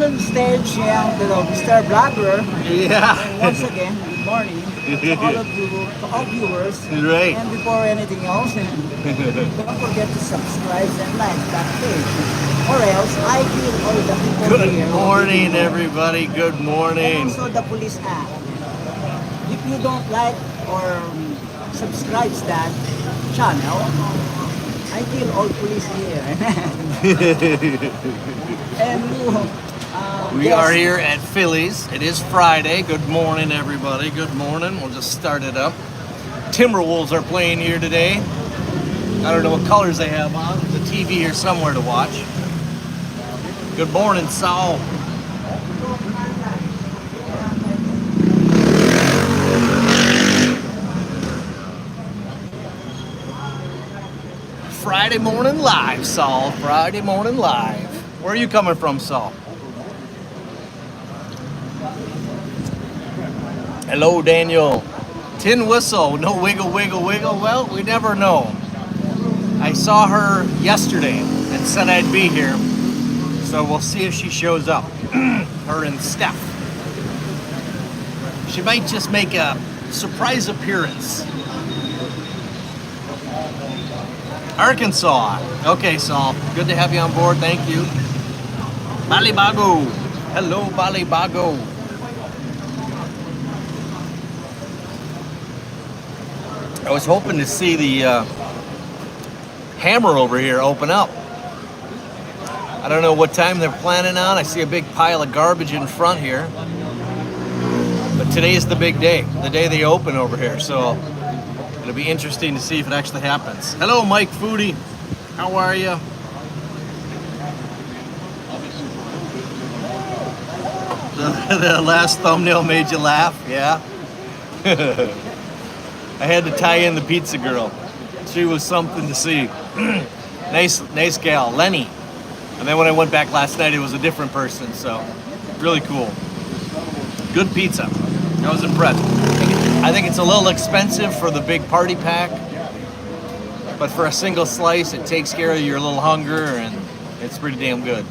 on the stage, Mr. Blabber. Yeah. And once again, good morning to all of you, to all viewers. Right. And before anything else, don't forget to subscribe and like that page. Or else, I kill all the people Good here. morning, everybody. Good morning. Also, the police act. If you don't like or subscribe to that channel, I kill all police here. And We are here at Phillies. It is Friday. Good morning, everybody. Good morning. We'll just start it up. Timberwolves are playing here today. I don't know what colors they have on. There's a TV here somewhere to watch. Good morning, Saul. Friday morning live, Saul. Friday morning live. Where are you coming from, Saul? Hello, Daniel. Tin Whistle, no wiggle, wiggle, wiggle. Well, we never know. I saw her yesterday and said I'd be here. So we'll see if she shows up. Her and Steph. She might just make a surprise appearance. Arkansas. Okay, Saul. Good to have you on board. Thank you. Balibago. Hello, Balibago. I was hoping to see the Hammer over here open up. I don't know what time they're planning on. I see a big pile of garbage in front here. But today's the big day, the day they open over here. So it'll be interesting to see if it actually happens. Hello, Mike Foodie. How are you? The last thumbnail made you laugh, yeah? I had to tie in the pizza girl. She was something to see. Nice gal, Lenny. And then when I went back last night, it was a different person, so really cool. Good pizza. I was impressed. I think it's a little expensive for the big party pack, but for a single slice, it takes care of your little hunger, and it's pretty damn good.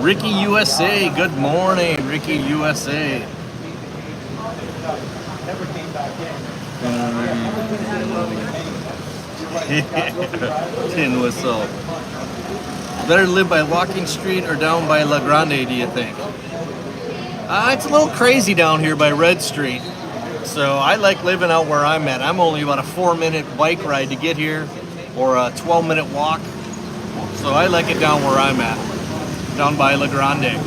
Ricky USA, good morning, Ricky USA. Tin Whistle. Better live by Walking Street or down by La Grande, do you think? It's a little crazy down here by Red Street. So I like living out where I'm at. I'm only about a 4-minute bike ride to get here, or a 12-minute walk. So I like it down where I'm at, down by La Grande.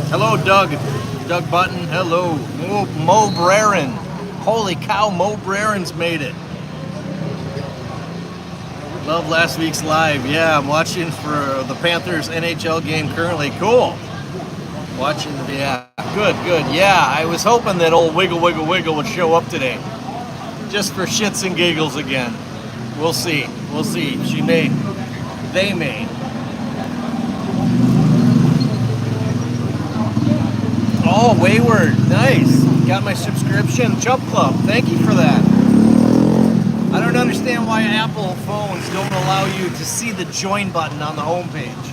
Hello, Doug. Doug Button, hello. Mo Brerin. Holy cow, Mo Brerin's made it. Love last week's live. Yeah, I'm watching for the Panthers NHL game currently. Cool. Watching, yeah. Good. Yeah, I was hoping that old Wiggle Wiggle Wiggle would show up today. Just for shits and giggles again. We'll see. She may. They may. Oh, Wayward. Nice. Got my subscription. Chub Club. Thank you for that. I don't understand why Apple phones don't allow you to see the join button on the home page.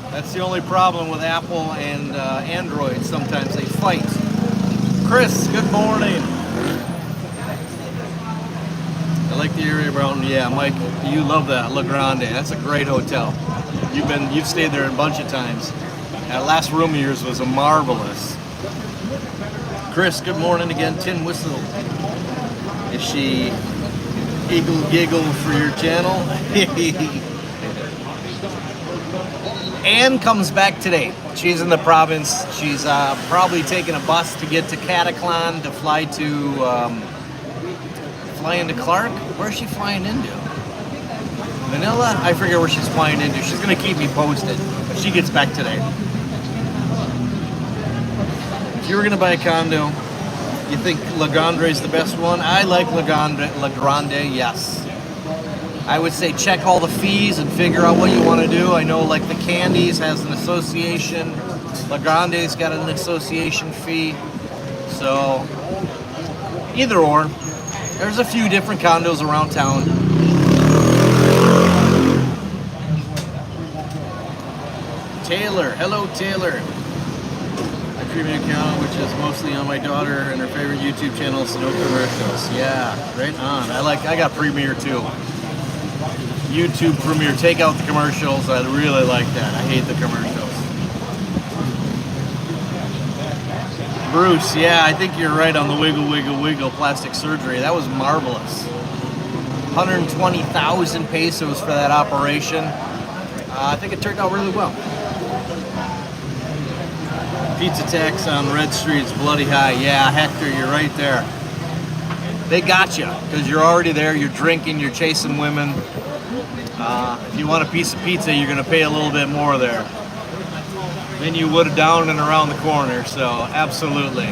That's the only problem with Apple and Android. Sometimes they fight. Chris, good morning. I like the area around. Yeah, Mike, you love that La Grande. That's a great hotel. You've stayed there a bunch of times. That last room of yours was marvelous. Chris, good morning again. Tin Whistle. Is she eagle giggle for your channel? Anne comes back today. She's in the province. She's probably taking a bus to get to Cataclan to fly into Clark. Where's she flying into? Manila? I forget where she's flying into. She's gonna keep me posted. But she gets back today. If you were gonna buy a condo, you think La Grande is the best one? I like La Grande, yes. I would say check all the fees and figure out what you want to do. I know like the Candies has an association. La Grande's got an association fee. So either or. There's a few different condos around town. Taylor, hello Taylor. My premium account, which is mostly on my daughter and her favorite YouTube channels, no commercials. Yeah, right on. I got Premiere too. YouTube Premiere, take out the commercials. I really like that. I hate the commercials. Bruce, yeah, I think you're right on the wiggle, wiggle, wiggle plastic surgery. That was marvelous. 120,000 pesos for that operation. I think it turned out really well. Pizza tax on Red Street is bloody high. Yeah, Hector, you're right there. They got you because you're already there. You're drinking. You're chasing women. If you want a piece of pizza, you're going to pay a little bit more there than you would down and around the corner. So, absolutely.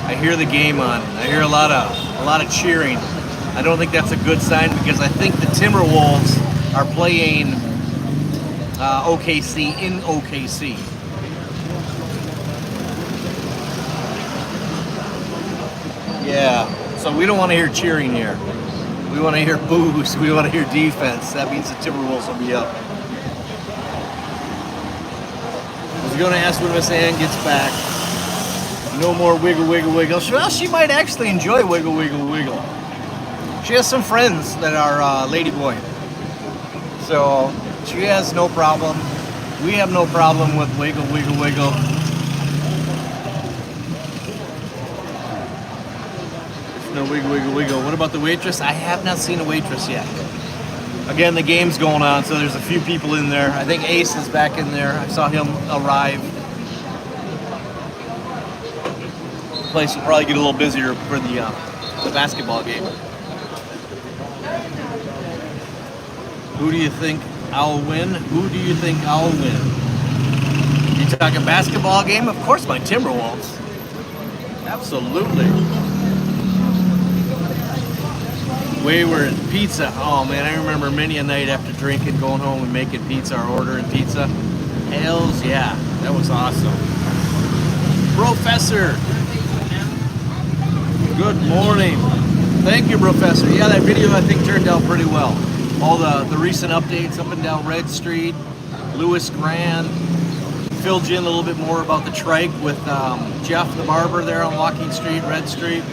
I hear the game on. I hear a lot of cheering. I don't think that's a good sign because I think the Timberwolves are playing OKC in OKC. Yeah, so we don't want to hear cheering here. We want to hear boos. We want to hear defense. That means the Timberwolves will be up. I was going to ask when Miss Ann gets back. No more wiggle, wiggle, wiggle. Well, she might actually enjoy wiggle, wiggle, wiggle. She has some friends that are ladyboy. So she has no problem. We have no problem with wiggle, wiggle, wiggle. There's no wiggle, wiggle, wiggle. What about the waitress? I have not seen a waitress yet. Again, the game's going on, so there's a few people in there. I think Ace is back in there. I saw him arrive. The place will probably get a little busier for the basketball game. Who do you think I'll win? Who do you think I'll win? You talking basketball game? Of course, my Timberwolves. Absolutely. Wayward pizza. Oh man, I remember many a night after drinking, going home and making pizza or ordering pizza. Hells yeah, that was awesome. Professor. Good morning. Thank you, Professor. Yeah, that video I think turned out pretty well. All the recent updates up and down Red Street, Lewis Grand, filled you in a little bit more about the trike with Jeff the barber there on Walking Street, Red Street.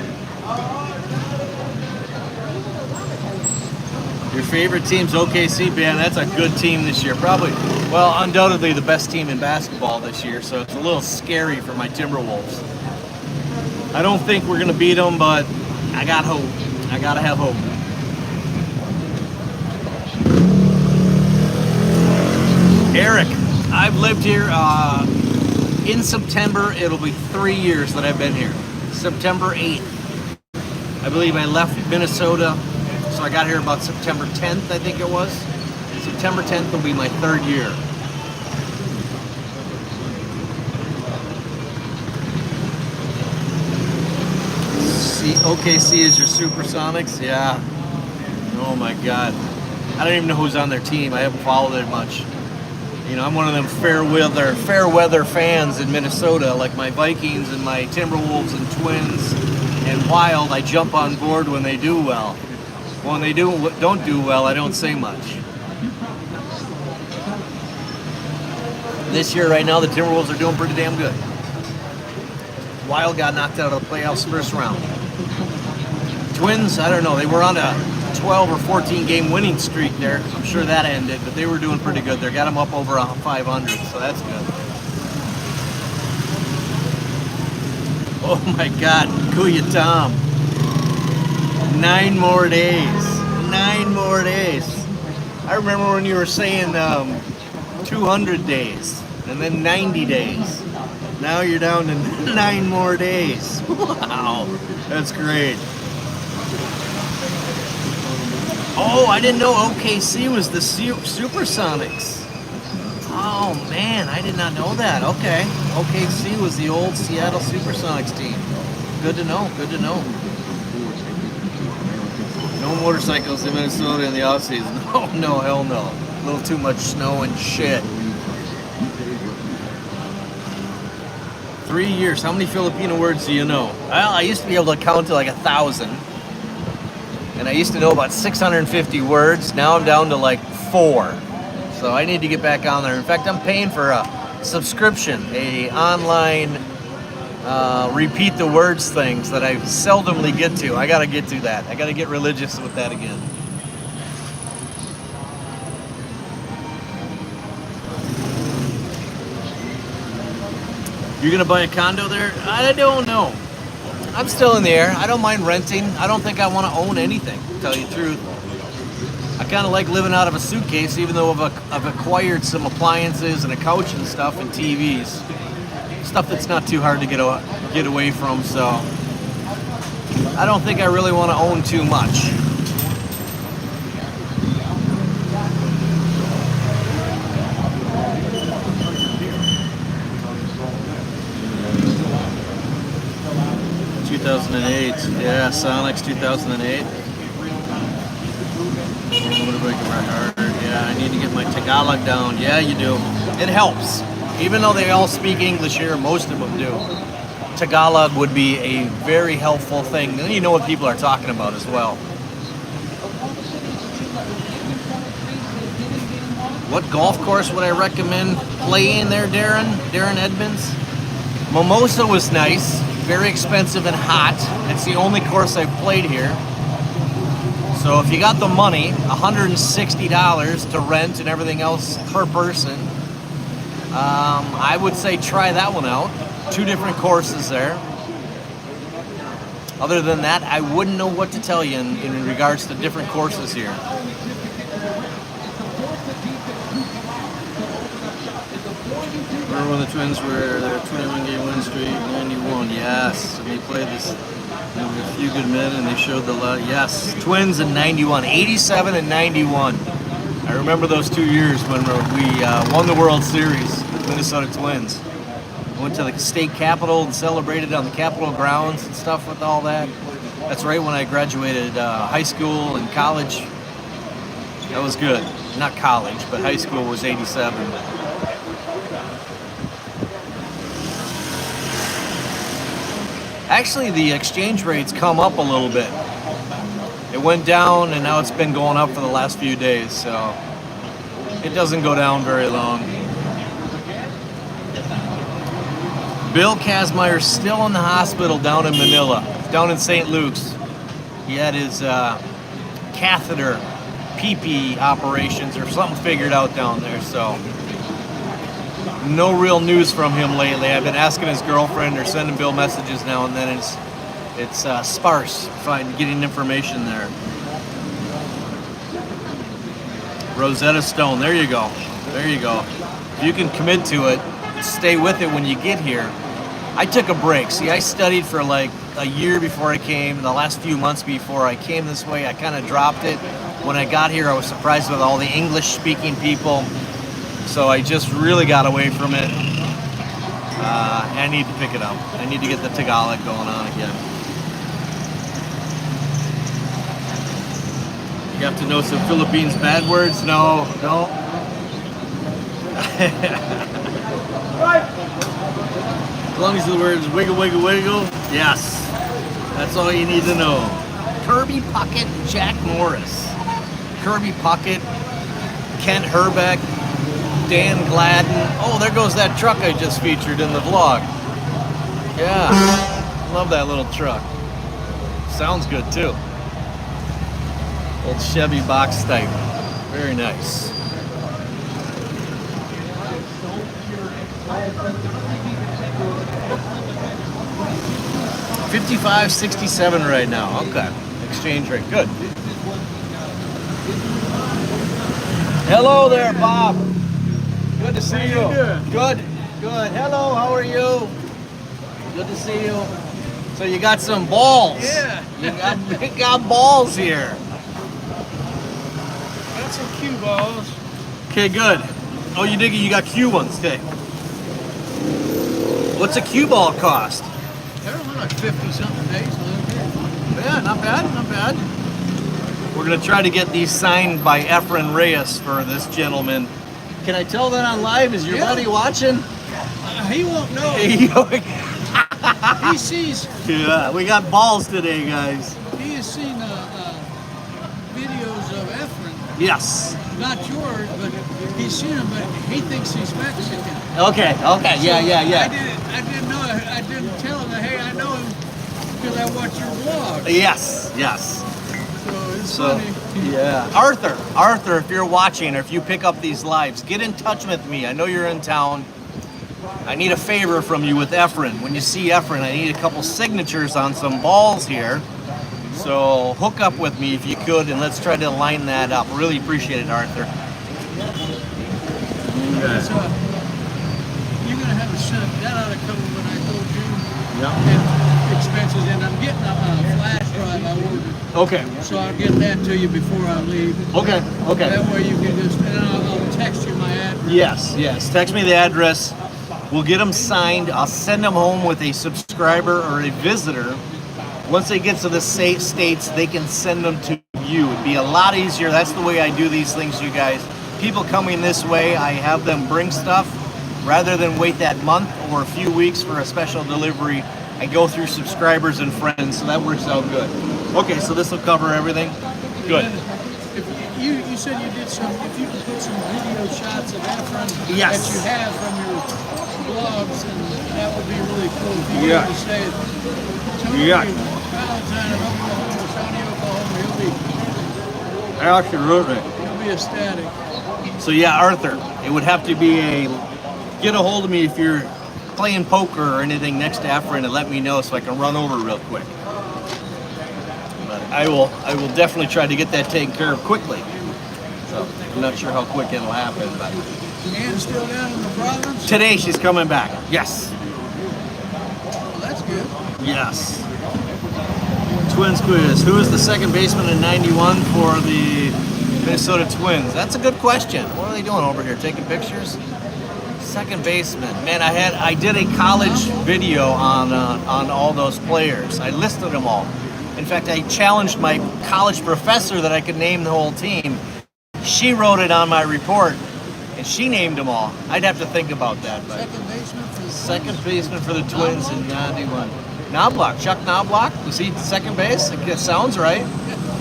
Your favorite team's OKC, man. That's a good team this year. Probably, well, undoubtedly the best team in basketball this year, so it's a little scary for my Timberwolves. I don't think we're going to beat them, but I got hope. I got to have hope. Eric, I've lived here in September. It'll be 3 years that I've been here. September 8th. I believe I left Minnesota, so I got here about September 10th, I think it was. September 10th will be my 3rd year. OKC is your Supersonics? Yeah. Oh my God. I don't even know who's on their team. I haven't followed it much. You know, I'm one of them fair weather fans in Minnesota, like my Vikings and my Timberwolves and Twins and Wild. I jump on board when they do well. When they don't do well, I don't say much. This year, right now, the Timberwolves are doing pretty damn good. Wild got knocked out of the playoffs first round. Twins, I don't know. They were on a 12 or 14 game winning streak there. I'm sure that ended, but they were doing pretty good there. Got them up over 500, so that's good. Oh my God, Kuya Tom. 9 more days. 9 more days. I remember when you were saying 200 days and then 90 days. Now you're down to 9 more days. Wow, that's great. Oh, I didn't know OKC was the Supersonics. Oh man, I did not know that. Okay, OKC was the old Seattle Supersonics team. Good to know, good to know. No motorcycles in Minnesota in the off-season. Oh no, hell no. A little too much snow and shit. 3 years. How many Filipino words do you know? Well, I used to be able to count to like 1,000. And I used to know about 650 words. Now I'm down to like 4. So I need to get back on there. In fact, I'm paying for a subscription, a online repeat the words things that I seldomly get to. I got to get to that. I got to get religious with that again. You're gonna buy a condo there? I don't know. I'm still in the air. I don't mind renting. I don't think I want to own anything, to tell you the truth. I kind of like living out of a suitcase, even though I've acquired some appliances and a couch and stuff and TVs. Stuff that's not too hard to get away from, so I don't think I really want to own too much. Yeah, Sonic's 2008. Yeah, I need to get my Tagalog down. Yeah, you do. It helps. Even though they all speak English here, most of them do. Tagalog would be a very helpful thing. Then you know what people are talking about as well. What golf course would I recommend playing there, Darren? Darren Edmonds? Mimosa was nice. Very expensive and hot. It's the only course I've played here. So if you got the money, $160 to rent and everything else per person, I would say try that one out. 2 different courses there. Other than that, I wouldn't know what to tell you in regards to different courses here. Remember when the Twins were their 21-game win streak, 91? Yes, and they played this. There were a few good men, and they showed the love. Yes, Twins in 91, 87 and 91. I remember those 2 years when we won the World Series, the Minnesota Twins. Went to the state capitol and celebrated on the Capitol grounds and stuff with all that. That's right when I graduated high school and college. That was good. Not college, but high school was 87. Actually, the exchange rates come up a little bit. It went down, and now it's been going up for the last few days, so it doesn't go down very long. Bill Kazmaier's still in the hospital down in Manila, down in St. Luke's. He had his catheter pee-pee operations or something figured out down there, so no real news from him lately. I've been asking his girlfriend or sending Bill messages now and then. It's sparse getting information there. Rosetta Stone, there you go. There you go. If you can commit to it, stay with it when you get here. I took a break. See, I studied for like a year before I came. The last few months before I came this way, I kind of dropped it. When I got here, I was surprised with all the English-speaking people. So I just really got away from it. I need to pick it up. I need to get the Tagalog going on again. You have to know some Philippines bad words? No. As long as the words wiggle, wiggle, wiggle, yes. That's all you need to know. Kirby Puckett, Jack Morris. Kirby Puckett, Kent Herbeck, Dan Gladden. Oh, there goes that truck I just featured in the vlog. Yeah, love that little truck. Sounds good too. Old Chevy box type. Very nice. $55.67 right now. Okay, exchange rate. Good. Hello there, Bob. Good to see you. Good. Hello, how are you? Good to see you. So you got some balls. Yeah. You got balls here. Got some cue balls. Okay, good. Oh, you got cue ones. Okay. What's a cue ball cost? They're only like 50 something days. Yeah, not bad. We're gonna try to get these signed by Efren Reyes for this gentleman. Can I tell that on live? Is your buddy watching? he won't know. He sees. Yeah, we got balls today, guys. He has seen videos of Efren. Yes. Not yours, but he's seen him. But he thinks he's Mexican. Okay. Yeah. I didn't know. I didn't tell him that. Hey, I know him because I watch your vlog. Yes. So it's funny. Yeah. Arthur, if you're watching or if you pick up these lives, get in touch with me. I know you're in town. I need a favor from you with Efren. When you see Efren, I need a couple signatures on some balls here. So hook up with me if you could, and let's try to line that up. Really appreciate it, Arthur. Okay. So, you're going to have to send that out of cover when I told you. Yeah. And expenses, and I'm getting a flash drive I ordered. Okay. So I'll get that to you before I leave. Okay. That way you can just, and I'll text you my address. Yes. Text me the address. We'll get them signed. I'll send them home with a subscriber or a visitor. Once they get to the states, they can send them to you. It'd be a lot easier. That's the way I do these things, you guys. People coming this way, I have them bring stuff rather than wait that month or a few weeks for a special delivery. I go through subscribers and friends, so that works out good. Okay, so this will cover everything. Good. If you said you did some, if you could put some video shots of Efren Yes. that you have from your blogs, and that would be really cool. If you Yeah. could just say, Yeah. Valentine of Oklahoma, Shawnee, Oklahoma, Absolutely. he'll be ecstatic. So yeah, Arthur, it would have to be get a hold of me if you're playing poker or anything next to Efren and let me know so I can run over real quick. But I will definitely try to get that taken care of quickly. So I'm not sure how quick it'll happen, but Ann's still down in the province? today she's coming back. Yes. Well, that's good. Yes. Twins quiz. Who is the second baseman in '91 for the Minnesota Twins? That's a good question. What are they doing over here? Taking pictures? Second baseman. Man, I did a college video on all those players. I listed them all. In fact, I challenged my college professor that I could name the whole team. She wrote it on my report, and she named them all. I'd have to think about that. But Second baseman for the Twins in '91. Knobloch, Chuck Knobloch. Was he second base? It sounds right.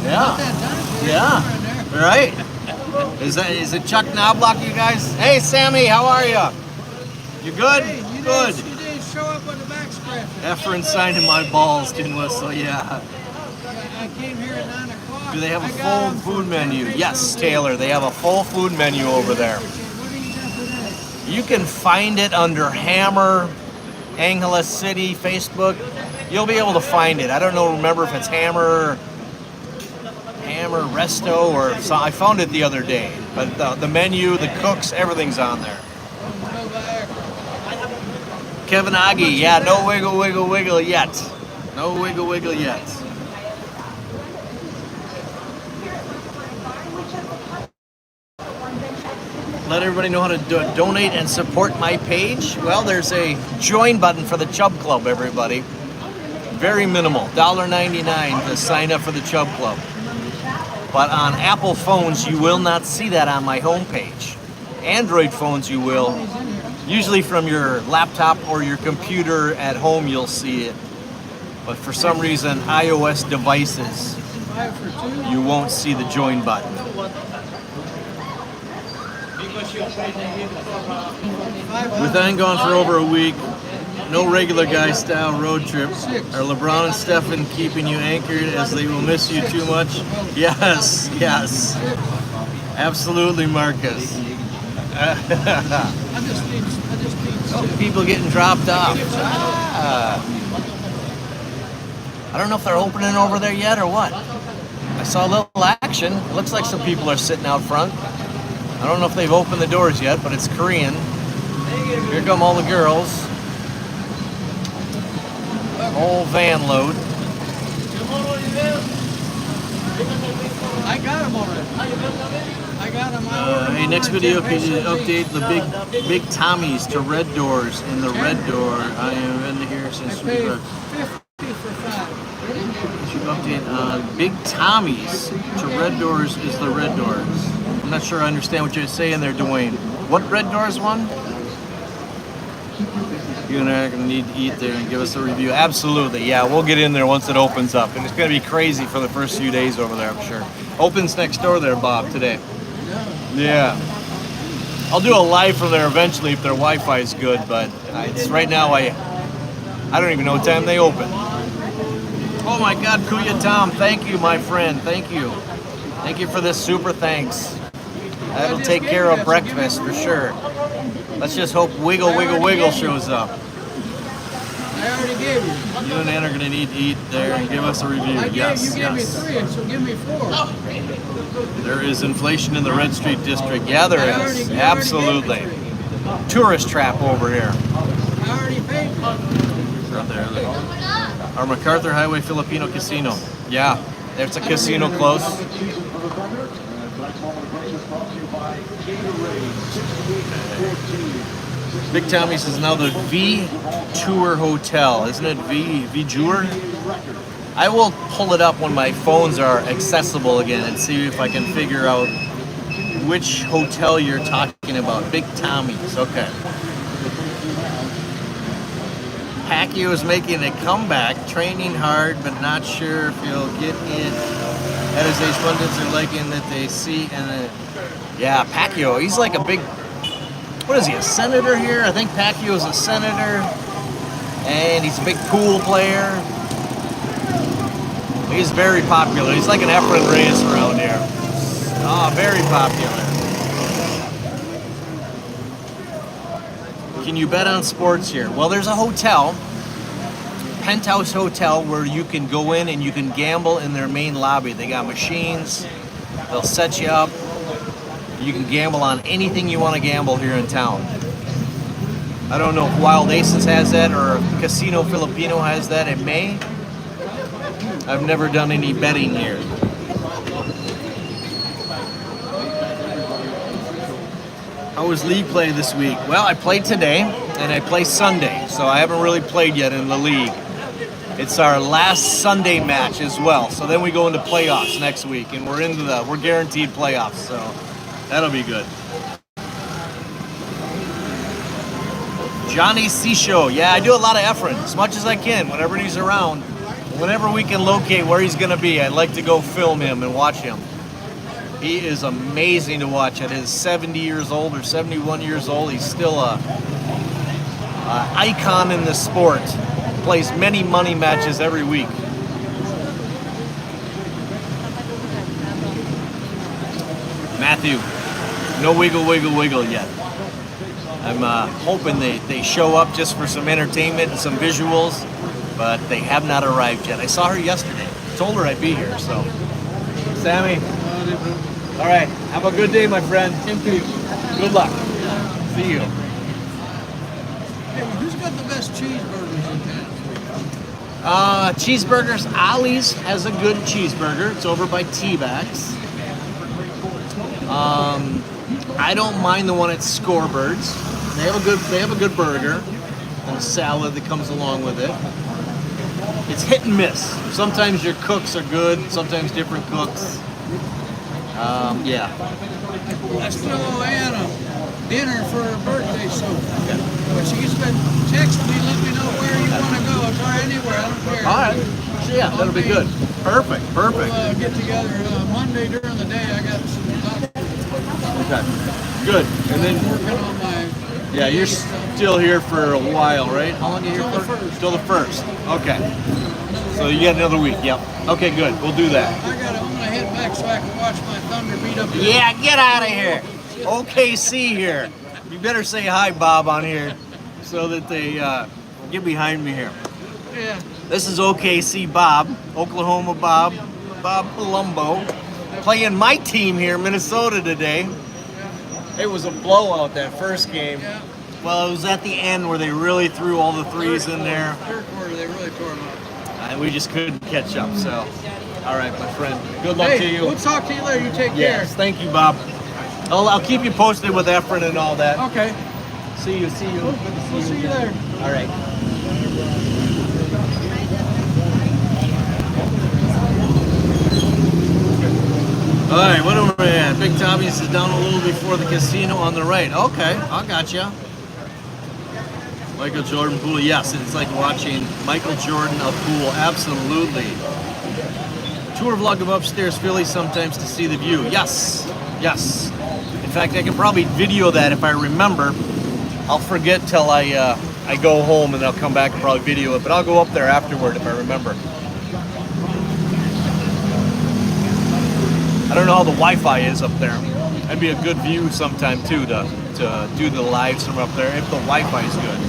Yeah. Yeah. Right. Is it Chuck Knobloch, you guys? Hey, Sammy, how are you? You good? Hey, you Good. didn't show up with the back scratcher. Efren signed in my balls, didn't we? So yeah. I came here at 9 o'clock. Do they have a I got full them for food menu? 10 Yes, pesos. Taylor. They have a full food menu over there. What do you got for that? You can find it under Hammer, Angeles City, Facebook. You'll be able to find it. I don't know. Remember if it's Hammer Resto or so. I found it the other day. But the menu, the cooks, everything's on there. Kevin Aggie, yeah, no wiggle yet. No wiggle yet. Let everybody know how to donate and support my page. Well, there's a join button for the Chubb Club, everybody. Very minimal, $1.99 to sign up for the Chubb Club. But on Apple phones, you will not see that on my homepage. Android phones, you will. Usually from your laptop or your computer at home, you'll see it. But for some reason, iOS devices, you won't see the join button. With Ann gone for over a week, no regular guy style road trip. Are LeBron and Stephen keeping you anchored as they will miss you too much? Yes. Absolutely, Marcus. I just need People getting dropped off. I don't know if they're opening over there yet or what. I saw a little action. It looks like some people are sitting out front. I don't know if they've opened the doors yet, but it's Korean. Here come all the girls. Whole van load. I got him already. I got him. Hey, next video, could you update the big Tommies to red doors in the red door? I am in here since we paid were. 50 for 5. Should update big Tommies to red doors is the red doors. I'm not sure I understand what you're saying there, Dwayne. What red doors one? You and I are going to need to eat there and give us a review. Absolutely. Yeah, we'll get in there once it opens up. And it's going to be crazy for the first few days over there, I'm sure. Opens next door there, Bob, today. Yeah. I'll do a live from there eventually if their Wi-Fi is good, but it's right now I don't even know what time they open. Oh my God, Kuya Tom, thank you, my friend. Thank you. Thank you for this super thanks. That'll take care of breakfast for sure. Let's just hope Wiggle Wiggle Wiggle shows up. I already gave you. You and Ann are going to need to eat there and give us a review. You Yes, gave me yes. 3, so give me 4. There is inflation in the Red Street District. Yeah, there is. You already Absolutely. gave me 3. Tourist trap over here. I already paid for it. Right there. Our MacArthur Highway Filipino Casino. Yeah, there's a casino close. Big Tommy says now the V Tour Hotel. Isn't it V Tour? I will pull it up when my phones are accessible again and see if I can figure out which hotel you're talking about. Big Tommy's, okay. Pacquiao is making a comeback, training hard, but not sure if he'll get it. At his age, pundits are liking that they see, and yeah, Pacquiao, he's like a big, what is he, a senator here? I think Pacquiao is a senator, and he's a big pool player. He's very popular. He's like an Efren Reyes around here. Oh, very popular. Can you bet on sports here? Well, there's a hotel, Penthouse Hotel, where you can go in and you can gamble in their main lobby. They got machines. They'll set you up. You can gamble on anything you want to gamble here in town. I don't know if Wild Aces has that or if Casino Filipino has that. It may. I've never done any betting here. How was league play this week? Well, I played today and I play Sunday, so I haven't really played yet in the league. It's our last Sunday match as well, so then we go into playoffs next week, and we're guaranteed playoffs, so that'll be good. Johnny C. Show. Yeah, I do a lot of Efren, as much as I can, whenever he's around. Whenever we can locate where he's going to be, I'd like to go film him and watch him. He is amazing to watch. At his 70 years old or 71 years old, he's still a icon in the sport. Plays many money matches every week. Matthew, no wiggle, wiggle, wiggle yet. I'm hoping they show up just for some entertainment and some visuals, but they have not arrived yet. I saw her yesterday. Told her I'd be here, so. Sammy. All right, have a good day, my friend. Good luck. See you. Hey, who's got the best cheeseburgers in town? Cheeseburgers. Ollie's has a good cheeseburger. It's over by T-Bax. I don't mind the one at Scorebirds. They have a good burger and a salad that comes along with it. It's hit and miss. Sometimes your cooks are good, sometimes different cooks. Yeah. I still owe Ann a dinner for her birthday, so when she's been texting me, let me know where you want to go. Or anywhere, I don't care. All right. So yeah, that'll be good. Perfect. We'll get together Monday during the day. I got some Okay. Good. And then working on my. yeah, you're still here for a while, right? How long are you here Till for? the 1st. Till the 1st. Okay. So you got another week. Yep. Okay, good. We'll do that. I'm gonna head back so I can watch my Thunder beat up. Yeah, get out of here. OKC here. You better say hi, Bob, on here so that they get behind me here. Yeah. This is OKC Bob, Oklahoma Bob Palumbo, playing my team here, Minnesota, today. It was a blowout that first game. Yeah. Well, it was at the end where they really threw all the threes in there, Third quarter, they really tore them up. and we just couldn't catch up. So, all right, my friend. Good luck to you. We'll talk to you later. You take Yes, thank you, Bob. I'll keep you posted with Efren and all that. care. Okay. See you. Good to see We'll see you later. All right. All right, what are we at? Big Tommy's is down a little before the casino on the right. Okay, I got you. Michael Jordan pool. Yes, it's like watching Michael Jordan a pool. Absolutely. Tour vlog of upstairs Phillies sometimes to see the view. Yes, yes. In fact, I can probably video that if I remember. I'll forget till I go home and I'll come back and probably video it. But I'll go up there afterward if I remember. I don't know how the Wi-Fi is up there. That'd be a good view sometime too to do the lives from up there if the Wi-Fi is good.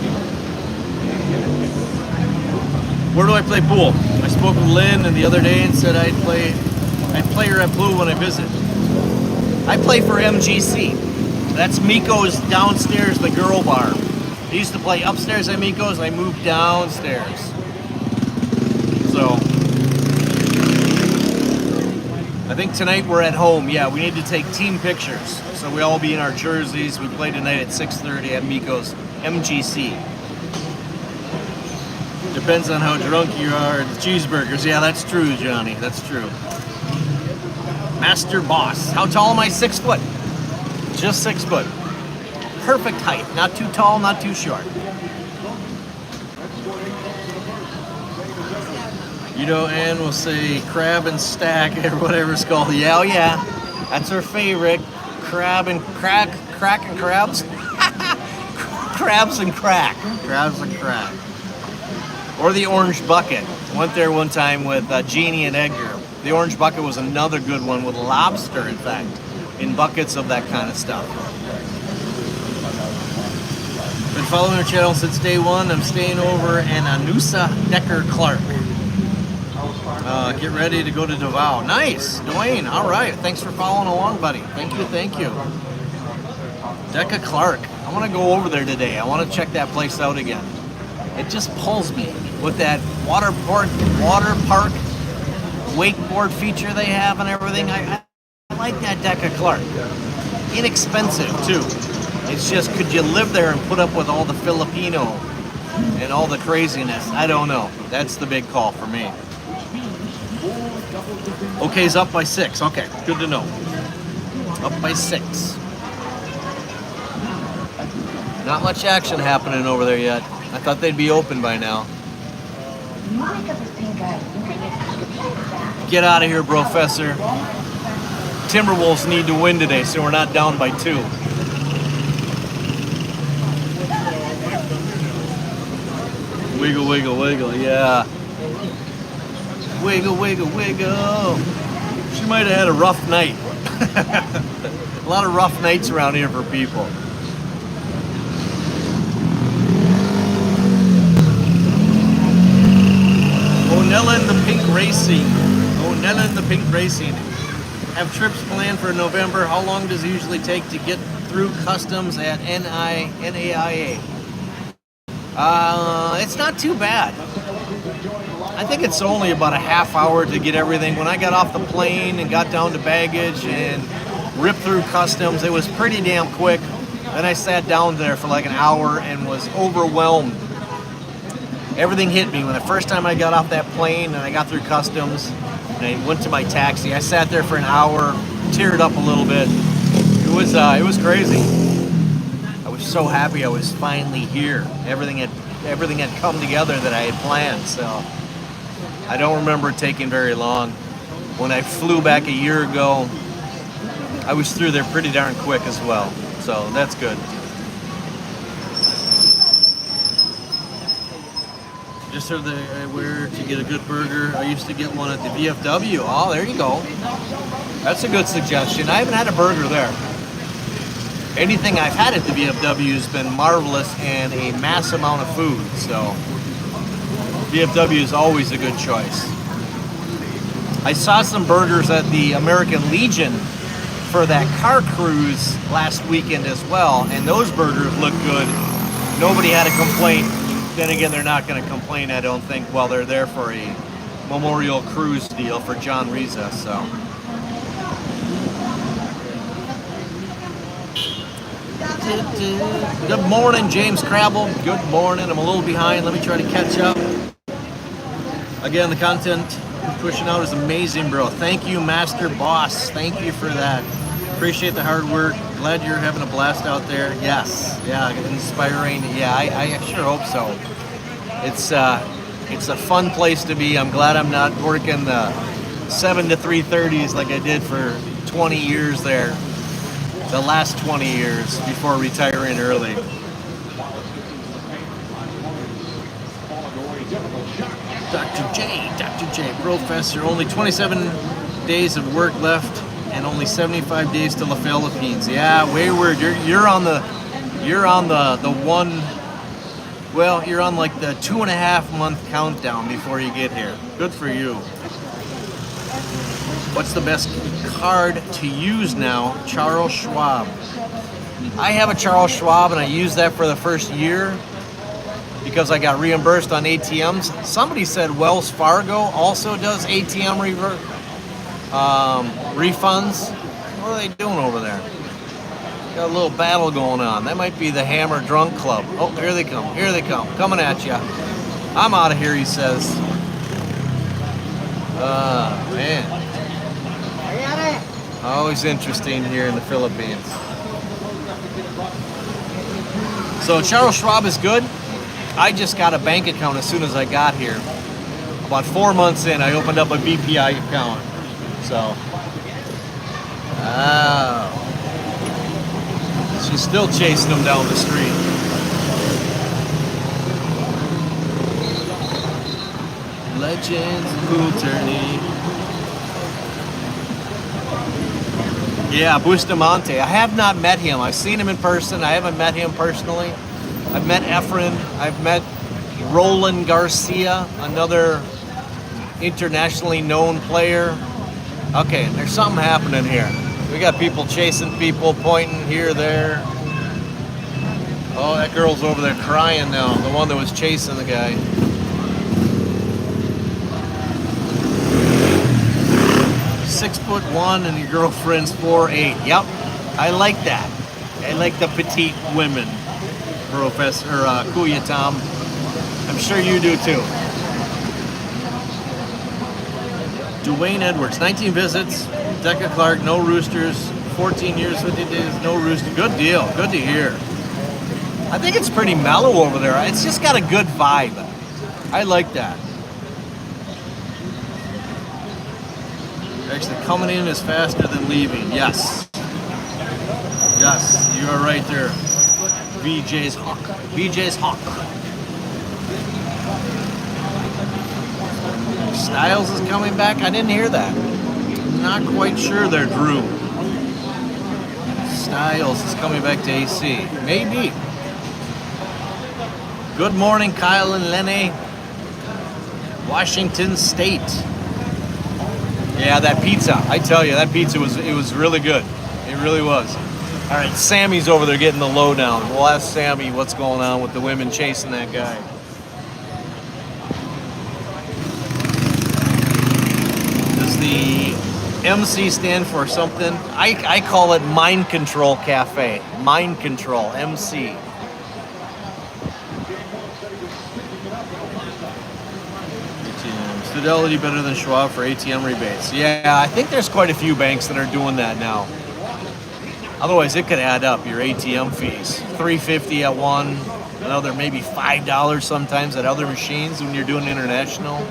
Where do I play pool? I spoke with Lynn and the other day and said I'd play her at pool when I visit. I play for MGC. That's Miko's downstairs, the girl bar. I used to play upstairs at Miko's. I moved downstairs. So I think tonight we're at home. Yeah, we need to take team pictures. So we all be in our jerseys. We play tonight at 6:30 at Miko's MGC. Depends on how drunk you are. The cheeseburgers. Yeah, that's true, Johnny. That's true. Master Boss. How tall am I? 6 foot. Just 6 foot. Perfect height. Not too tall, not too short. You know, Ann will say crab and stack or whatever it's called. Yeah, oh yeah. That's her favorite. Crab and crack and crabs. Crabs and crack. Crabs and crack. Or the orange bucket. Went there one time with Jeannie and Edgar. The orange bucket was another good one with lobster, in fact, in buckets of that kind of stuff. Been following her channel since day one. I'm staying over in Anusa Decker Clark. Get ready to go to Davao. Nice, Dwayne. All right. Thanks for following along, buddy. Thank you, thank you. Deca Clark. I want to go over there today. I want to check that place out again. It just pulls me with that water park wakeboard feature they have and everything. I like that Deca Clark. Inexpensive too. It's just, could you live there and put up with all the Filipino and all the craziness? I don't know. That's the big call for me. OK's up by 6. Okay, good to know. Up by 6. Not much action happening over there yet. I thought they'd be open by now. Get out of here, Professor. Timberwolves need to win today, so we're not down by 2. Wiggle, wiggle, wiggle, yeah. Wiggle, wiggle, wiggle. She might have had a rough night. A lot of rough nights around here for people. Onella and the Pink Racing. Onella and the Pink Racing. Have trips planned for November. How long does it usually take to get through customs at NAIA? It's not too bad. I think it's only about a half hour to get everything. When I got off the plane and got down to baggage and ripped through customs, it was pretty damn quick. Then I sat down there for like an hour and was overwhelmed. Everything hit me when the first time I got off that plane and I got through customs and I went to my taxi. I sat there for an hour, teared up a little bit. It was crazy. I was so happy I was finally here. Everything had come together that I had planned. So I don't remember it taking very long. When I flew back a year ago, I was through there pretty darn quick as well. So that's good. Just heard where to get a good burger. I used to get one at the VFW. Oh, there you go. That's a good suggestion. I haven't had a burger there. Anything I've had at the VFW has been marvelous and a mass amount of food. So VFW is always a good choice. I saw some burgers at the American Legion for that car cruise last weekend as well, and those burgers look good. Nobody had a complaint. Then again, they're not going to complain, I don't think, while they're there for a memorial cruise deal for John Reza. So good morning, James Crabble. Good morning. I'm a little behind. Let me try to catch up. Again, the content you're pushing out is amazing, bro. Thank you, Master Boss. Thank you for that. Appreciate the hard work. Glad you're having a blast out there. Yes. Yeah, inspiring. Yeah, I sure hope so. It's a fun place to be. I'm glad I'm not working the 7 to 3:30s like I did for 20 years there. The last 20 years before retiring early. Dr. J, Professor, only 27 days of work left and only 75 days to the Philippines. Yeah, Wayward, you're on the one. Well, you're on like the 2.5 month countdown before you get here. Good for you. What's the best card to use now? Charles Schwab. I have a Charles Schwab and I used that for the first year because I got reimbursed on ATMs. Somebody said Wells Fargo also does ATM refunds. What are they doing over there? Got a little battle going on. That might be the Hammer Drunk Club. Oh, here they come. Here they come. Coming at you. I'm out of here, he says. Man. Always interesting here in the Philippines. So Charles Schwab is good. I just got a bank account as soon as I got here. About 4 months in, I opened up a BPI account. So, she's still chasing him down the street. Legends, Pool Tourney. Yeah, Bustamante. I have not met him. I've seen him in person. I haven't met him personally. I've met Efren. I've met Roland Garcia, another internationally known player. Okay, there's something happening here. We got people chasing people, pointing here, there. Oh, that girl's over there crying now. The one that was chasing the guy. .6'1" and your girlfriend's 4'8". Yep, I like that. I like the petite women, Professor Kuya Tom. I'm sure you do too. Dwayne Edwards, 19 visits. Decca Clark, no roosters. 14 years, 50 days, no rooster. Good deal. Good to hear. I think it's pretty mellow over there. It's just got a good vibe. I like that. Actually, coming in is faster than leaving. Yes. Yes, you are right there. VJ's Hawk. VJ's Hawk. Styles is coming back. I didn't hear that. Not quite sure there, Drew. Styles is coming back to AC. Maybe. Good morning, Kyle and Lenny. Washington State. Yeah, that pizza. I tell you, that pizza was really good. It really was. All right, Sammy's over there getting the lowdown. We'll ask Sammy what's going on with the women chasing that guy. Does the MC stand for something? I call it Mind Control Cafe. Mind Control, MC. Fidelity better than Schwab for ATM rebates. Yeah, I think there's quite a few banks that are doing that now. Otherwise, it could add up, your ATM fees. $3.50 at one, another maybe $5 sometimes at other machines when you're doing international.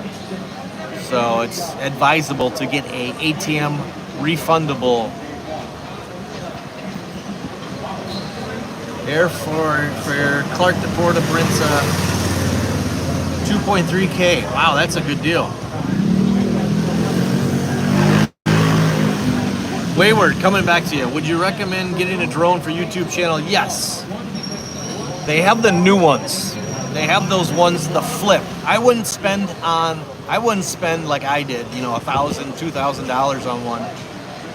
So it's advisable to get a ATM refundable. Air for Clark to Porta Prince. 2.3K. Wow, that's a good deal. Wayward, coming back to you. Would you recommend getting a drone for YouTube channel? Yes. They have the new ones. They have those ones, the flip. I wouldn't spend like I did, $1,000, $2,000 on one.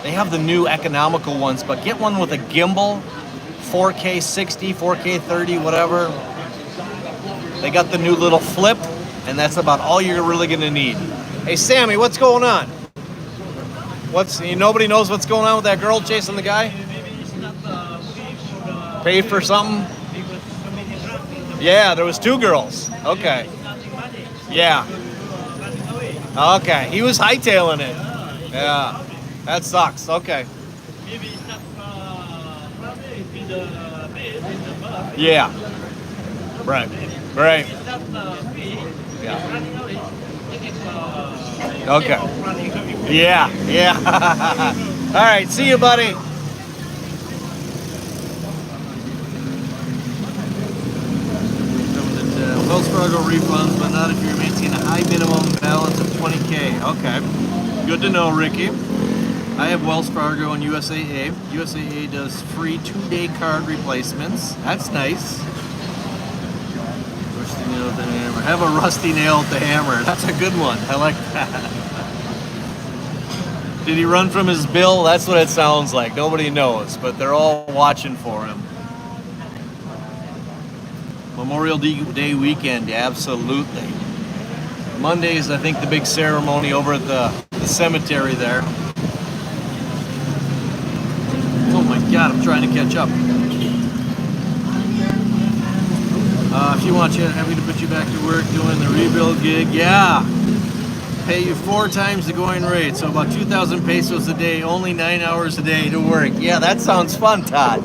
They have the new economical ones, but get one with a gimbal, 4K 60, 4K 30, whatever. They got the new little flip, and that's about all you're really gonna need. Hey Sammy, what's going on? Nobody knows what's going on with that girl chasing the guy? Paid for something? Yeah, there was 2 girls. Okay. Yeah. Okay, he was hightailing it. Yeah, that sucks. Okay. Yeah. Right. Right. Yeah. Okay. Yeah. Yeah. All right. See you, buddy. Wells Fargo refunds, but not if you maintain a high minimum balance of 20K. Okay. Good to know, Ricky. I have Wells Fargo and USAA. USAA does free 2-day card replacements. That's nice. Rusty nail with the hammer. Have a rusty nail with the hammer. That's a good one. I like that. Did he run from his bill? That's what it sounds like. Nobody knows, but they're all watching for him. Memorial Day weekend, absolutely. Monday is, I think, the big ceremony over at the cemetery there. Oh my God, I'm trying to catch up. If you want, you happy to put you back to work doing the rebuild gig. Yeah. Pay you 4 times the going rate, so about 2,000 pesos a day, only 9 hours a day to work. Yeah, that sounds fun, Todd.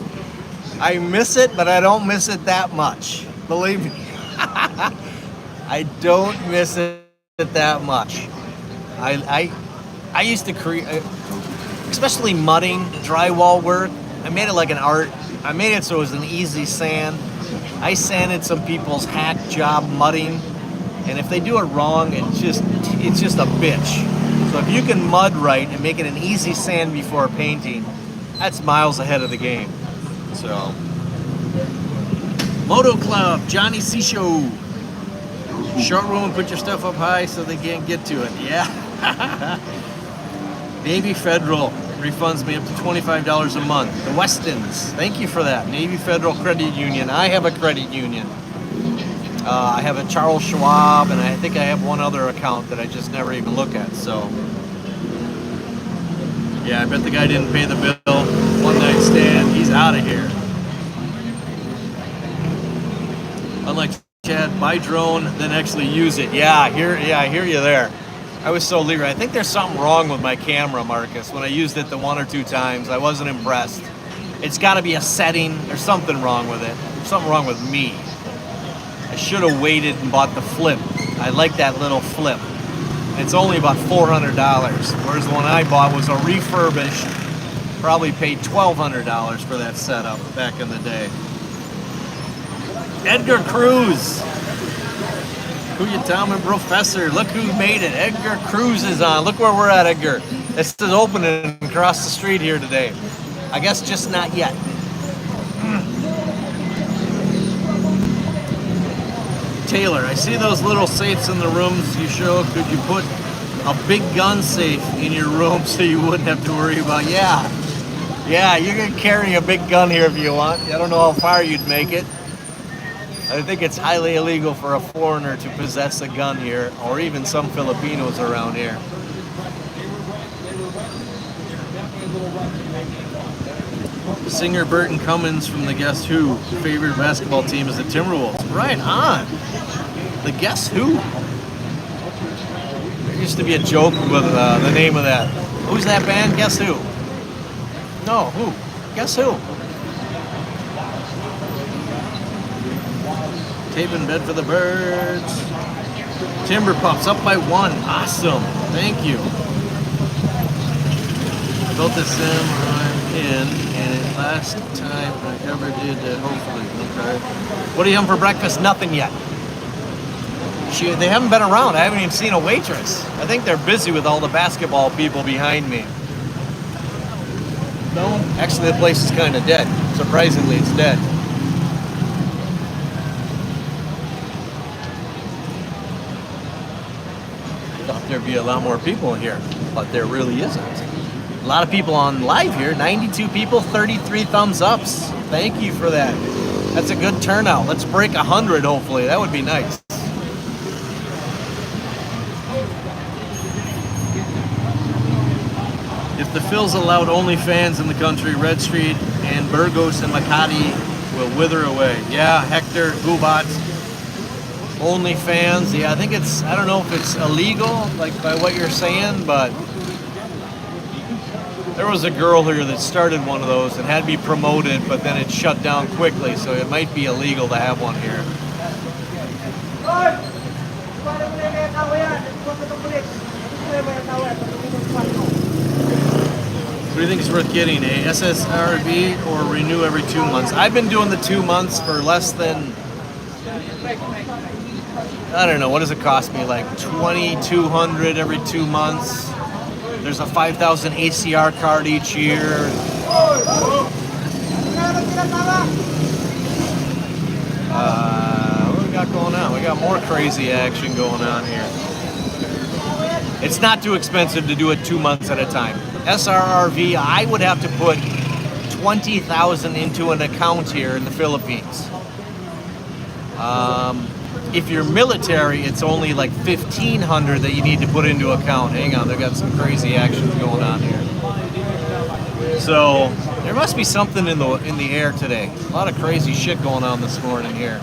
I miss it, but I don't miss it that much. Believe me. I don't miss it that much. I used to create, especially mudding, drywall work. I made it like an art. I made it so it was an easy sand. I sanded some people's hack job mudding, and if they do it wrong, it's just a bitch. So if you can mud right and make it an easy sand before painting, that's miles ahead of the game. So, Moto Club, Johnny C. Show. Short room and put your stuff up high so they can't get to it. Yeah. Navy Federal refunds me up to $25 a month. The Westons, thank you for that. Navy Federal Credit Union. I have a credit union. I have a Charles Schwab, and I think I have one other account that I just never even look at. So, yeah, I bet the guy didn't pay the bill. One night stand, he's out of here. Unlike Chad, buy drone, then actually use it. Yeah, I hear you there. I was so leery. I think there's something wrong with my camera, Marcus. When I used it the 1 or 2 times, I wasn't impressed. It's got to be a setting. There's something wrong with it. There's something wrong with me. I should have waited and bought the flip. I like that little flip. It's only about $400, whereas the one I bought was a refurbished. Probably paid $1,200 for that setup back in the day. Edgar Cruz. Kuyatama Professor. Look who made it. Edgar Cruz is on. Look where we're at, Edgar. This is opening across the street here today. I guess just not yet. Taylor, I see those little safes in the rooms you show. Could you put a big gun safe in your room so you wouldn't have to worry about? Yeah, you can carry a big gun here if you want. I don't know how far you'd make it. I think it's highly illegal for a foreigner to possess a gun here, or even some Filipinos around here. Singer Burton Cummins from the Guess Who. Favorite basketball team is the Timberwolves. Right on. The Guess Who. There used to be a joke with the name of that. Who's that band? Guess Who? No, who? Guess Who? Tape in bed for the birds. Timber Pups up by 1. Awesome. Thank you. I built this sim I'm in, and it last time I ever did that, hopefully. Okay. What are you having for breakfast? Nothing yet. They haven't been around. I haven't even seen a waitress. I think they're busy with all the basketball people behind me. No? Actually, the place is kind of dead. Surprisingly, it's dead. Thought there'd be a lot more people in here, but there really isn't. A lot of people on live here. 92 people, 33 thumbs ups. Thank you for that. That's a good turnout. Let's break 100, hopefully. That would be nice. If the Phils allowed OnlyFans in the country, Red Street and Burgos and Makati will wither away. Yeah, Hector, Gubat, OnlyFans. Yeah, I think it's, I don't know if it's illegal, like by what you're saying, but There was a girl here that started one of those and had to be promoted, but then it shut down quickly, so it might be illegal to have one here. What do you think is worth getting? A SSRV or renew every 2 months? I've been doing the 2 months for less than, I don't know, what does it cost me? Like $2,200 every 2 months. There's a 5,000 ACR card each year. What do we got going on? We got more crazy action going on here. It's not too expensive to do it 2 months at a time. SRRV, I would have to put 20,000 into an account here in the Philippines. If you're military, it's only like 1,500 that you need to put into account. Hang on, they've got some crazy actions going on here. So there must be something in the air today. A lot of crazy shit going on this morning here.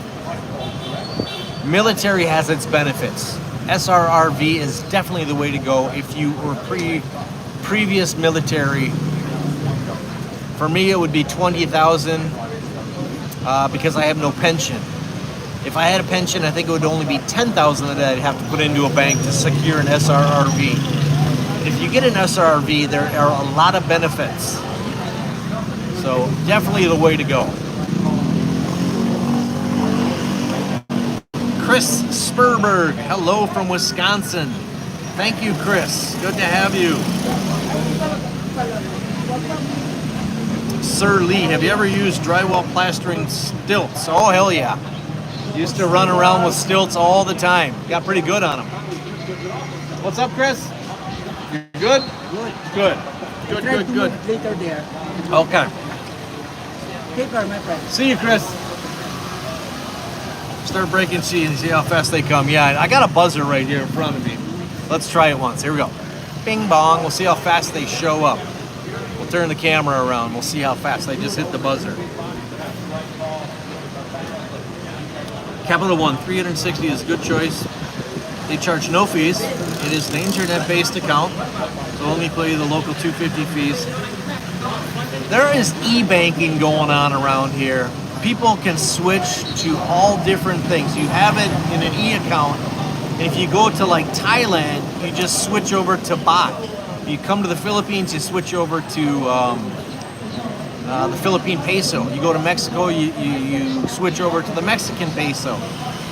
Military has its benefits. SRRV is definitely the way to go if you were previous military. For me, it would be 20,000 because I have no pension. If I had a pension, I think it would only be 10,000 that I'd have to put into a bank to secure an SRRV. If you get an SRRV, there are a lot of benefits. So definitely the way to go. Chris Spurberg, hello from Wisconsin. Thank you, Chris. Good to have you. Sir Lee, have you ever used drywall plastering stilts? Oh, hell yeah. Used to run around with stilts all the time. Got pretty good on them. What's up, Chris? You good? Good. Good. Good, good, good. Later there. Okay. Take care, my friend. See you, Chris. Start breaking seeds and see how fast they come. Yeah, I got a buzzer right here in front of me. Let's try it once. Here we go. Bing bong. We'll see how fast they show up. We'll turn the camera around. We'll see how fast they just hit the buzzer. Capital One 360 is a good choice. They charge no fees. It is an internet-based account, so only pay the local $250 fees. There is e-banking going on around here. People can switch to all different things. You have it in an e-account, and if you go to like Thailand, you just switch over to baht. You come to the Philippines, you switch over to the Philippine peso. You go to Mexico, you switch over to the Mexican peso.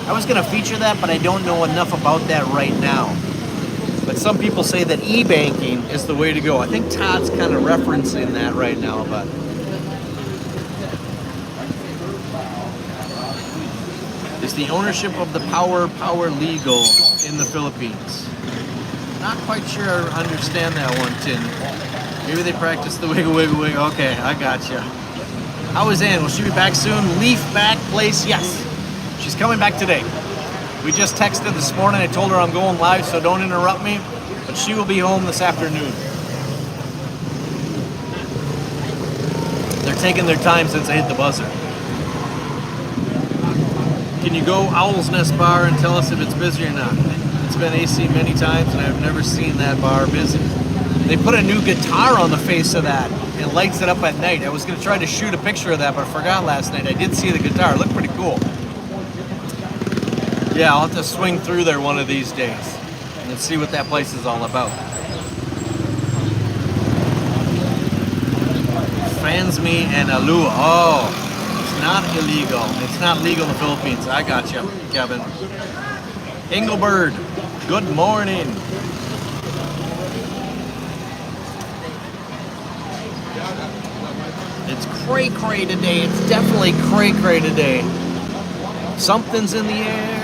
I was going to feature that, but I don't know enough about that right now. But some people say that e-banking is the way to go. I think Todd's kind of referencing that right now, but is the ownership of the power legal in the Philippines? Not quite sure I understand that one, Tin. Maybe they practice the wiggle, wiggle, wiggle. Okay, I gotcha. How is Ann? Will she be back soon? Leaf back place? Yes. She's coming back today. We just texted this morning. I told her I'm going live, so don't interrupt me. But she will be home this afternoon. They're taking their time since I hit the buzzer. Can you go Owl's Nest Bar and tell us if it's busy or not? It's been AC many times, and I've never seen that bar busy. They put a new guitar on the face of that and lights it up at night. I was going to try to shoot a picture of that, but I forgot last night. I did see the guitar. It looked pretty cool. Yeah, I'll have to swing through there one of these days and see what that place is all about. Fansme and Alua. Oh, it's not illegal. It's not legal in the Philippines. I got you, Kevin. Engelbird, good morning. It's cray-cray today. It's definitely cray-cray today. Something's in the air.